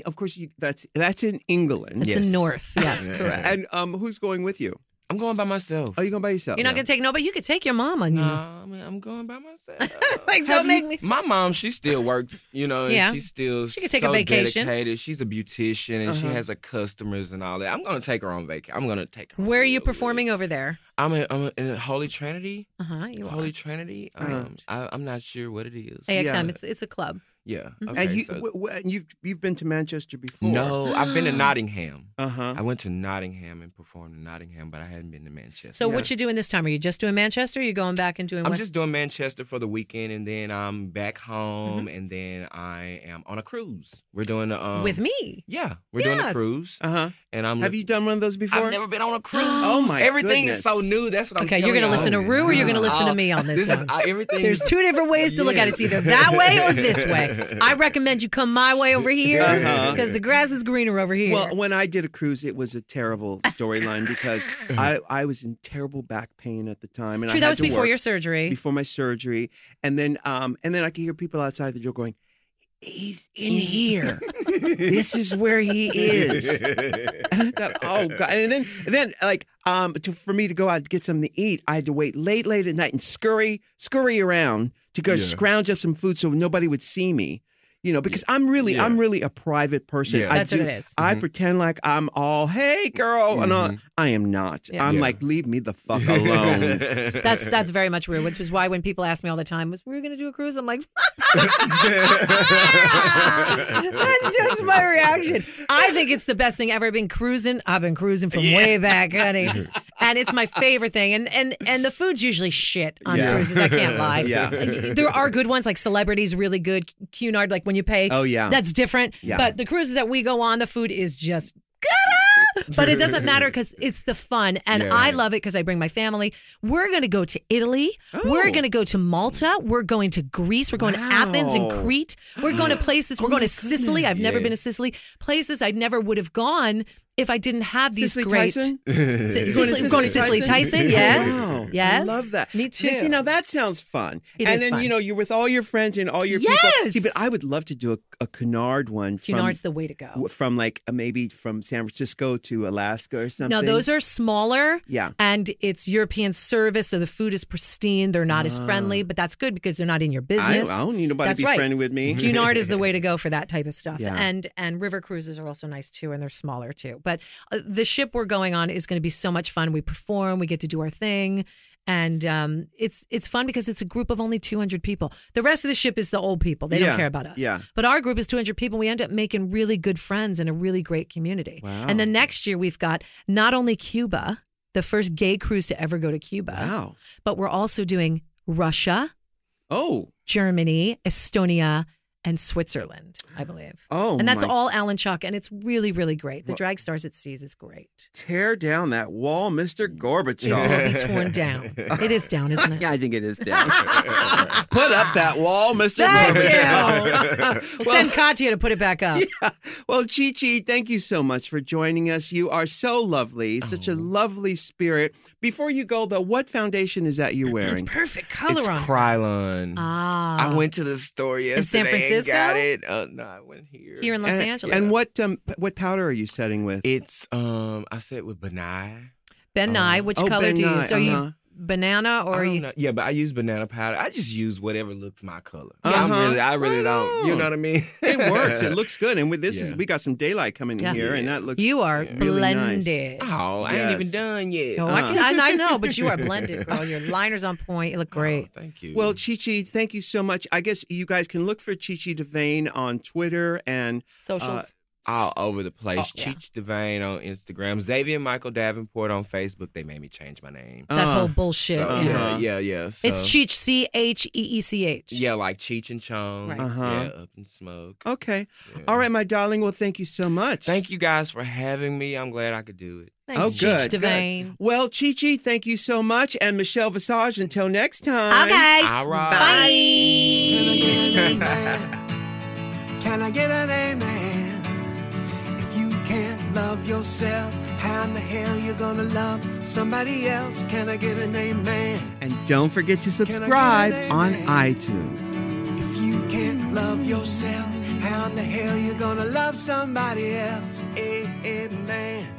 of course that's in England. It's Yes. the north. Yes, correct. And who's going with you? I'm going by myself. Oh, you going by yourself? You're not going to take nobody. You could take your mama. No, I'm going by myself. Don't make me. My mom, she still works, and Yeah. she's still She could take so a vacation. dedicated. She's a beautician and she has her customers and all that. I'm going to take her on vacation. I'm going to take her. Where are you on performing over there? I'm in Holy Trinity. You Holy are. Trinity. I'm not sure what it is. AXM. Yeah. It's a club. Yeah. And Okay, so- you've been to Manchester before? No, I've been to Nottingham. Uh-huh. I went to Nottingham and performed in Nottingham, but I hadn't been to Manchester. So what you doing this time? Are you just doing Manchester? Or are you going back and doing I'm West? just doing Manchester for the weekend, and then I'm back home, and then I am on a cruise. We're doing with me? Yeah, we're doing a cruise. Uh-huh. And Have you done one of those before? I've never been on a cruise. Oh my Everything goodness. is so new. That's what I'm Okay, telling you're going to y'all. listen to Rue or you're going to listen to me on this one? Everything. There's two different ways to look at it. It's either that way or this way. I recommend you come my way over here because the grass is greener over here. Well, when I did a cruise, it was a terrible storyline because I was in terrible back pain at the time, and True, I that had was to before work your surgery. Before my surgery, and then I could hear people outside the door going, "He's in here. This is where he is." And I thought, oh God! And then like for me to go out to get something to eat, I had to wait late at night and scurry around to go scrounge up some food so nobody would see me. You know, because I'm really a private person. Yeah. That's what it is. I pretend like I'm all, hey girl, and all. I am not. Yeah. I'm like, leave me the fuck alone. That's very much weird, which is why when people ask me all the time, "Was we going to do a cruise?" I'm like, that's just my reaction. I think it's the best thing ever. Been cruising. I've been cruising from way back, honey, and it's my favorite thing. And the food's usually shit on cruises. I can't lie. Yeah. There are good ones like Celebrity's really good. Cunard, like when you pay. Oh, yeah. That's different. Yeah. But the cruises that we go on, the food is just good. But it doesn't matter because it's the fun. And I love it because I bring my family. We're going to go to Italy. We're going to go to Malta. We're going to Greece. We're going to Athens and Crete. We're going to places. We're going to Sicily. I've never been to Sicily. Places I never would have gone if I didn't have these Cicely great. Tyson? We're going to Cicely Tyson. Yes. Wow. Yes. I love that. Me too. See, now that sounds fun. It and is then, fun. you know, you're with all your friends and all your people. See, but I would love to do a Cunard one. Cunard's the way to go. From like maybe from San Francisco to Alaska or something. No, those are smaller. Yeah. And it's European service, so the food is pristine. They're not as friendly, but that's good because they're not in your business. I don't need nobody That's to be right. friendly with me. Cunard is the way to go for that type of stuff. Yeah. And river cruises are also nice too, and they're smaller too. But the ship we're going on is going to be so much fun. We perform, we get to do our thing. And it's fun because it's a group of only 200 people. The rest of the ship is the old people. They don't care about us. Yeah. But our group is 200 people. We end up making really good friends and a really great community. Wow. And then next year we've got not only Cuba, the first gay cruise to ever go to Cuba, Wow. but we're also doing Russia, Oh. Germany, Estonia, and Switzerland, I believe. Oh, and that's my- all Alan Chuck, and it's really, really great. The Drag Stars at Seas is great. Tear down that wall, Mr. It Gorbachev. will be torn down. It is down, isn't it? Yeah, I think it is down. Put up that wall, Mr. Thank Gorbachev. We'll send Katya to put it back up. Yeah. Well, Chi Chi, thank you so much for joining us. You are so lovely, such a lovely spirit. Before you go, though, what foundation is that you're wearing? Perfect color It's on. Krylon. Ah. I went to the store yesterday San Francisco? and got it. No, I went here. Here in Los Angeles. And what powder are you setting with? It's I said with Benai. Ben Nye, which Oh, color Ben do you Nye, use? Are you banana or I are don't you? know. Yeah, but I use banana powder. I just use whatever looks my color. Uh-huh. I really don't. You know what I mean? It works. It looks good. And with this Yeah. we got some daylight coming in Yeah. here, and that looks You are really nice. blended. Oh, I ain't even done yet. Oh, I know, but you are blended, girl. Your liner's on point. You look great. Oh, thank you. Well, Chi Chi, thank you so much. I guess you guys can look for Chi Chi DeVayne on Twitter and Socials. all over the place. yeah. Chi Chi DeVayne on Instagram. Xavier Michael Davenport on Facebook. They made me change my name. that whole bullshit. So, yeah. yeah. So, It's Cheech, Cheech. Yeah, like Cheech and Chong. Right. Yeah, Up in Smoke. Okay. Yeah. All right, my darling. Well, thank you so much. Thank you guys for having me. I'm glad I could do it. Thanks, Oh, Cheech good. DeVayne. Good. Well, Chi Chi, thank you so much. And Michelle Visage, until next time. Okay. All right. Bye. Can I get an amen? If you can't love yourself, how in the hell you gonna love somebody else? Can I get an amen? And don't forget to subscribe on iTunes. If you can't love yourself, how in the hell you gonna love somebody else? Amen.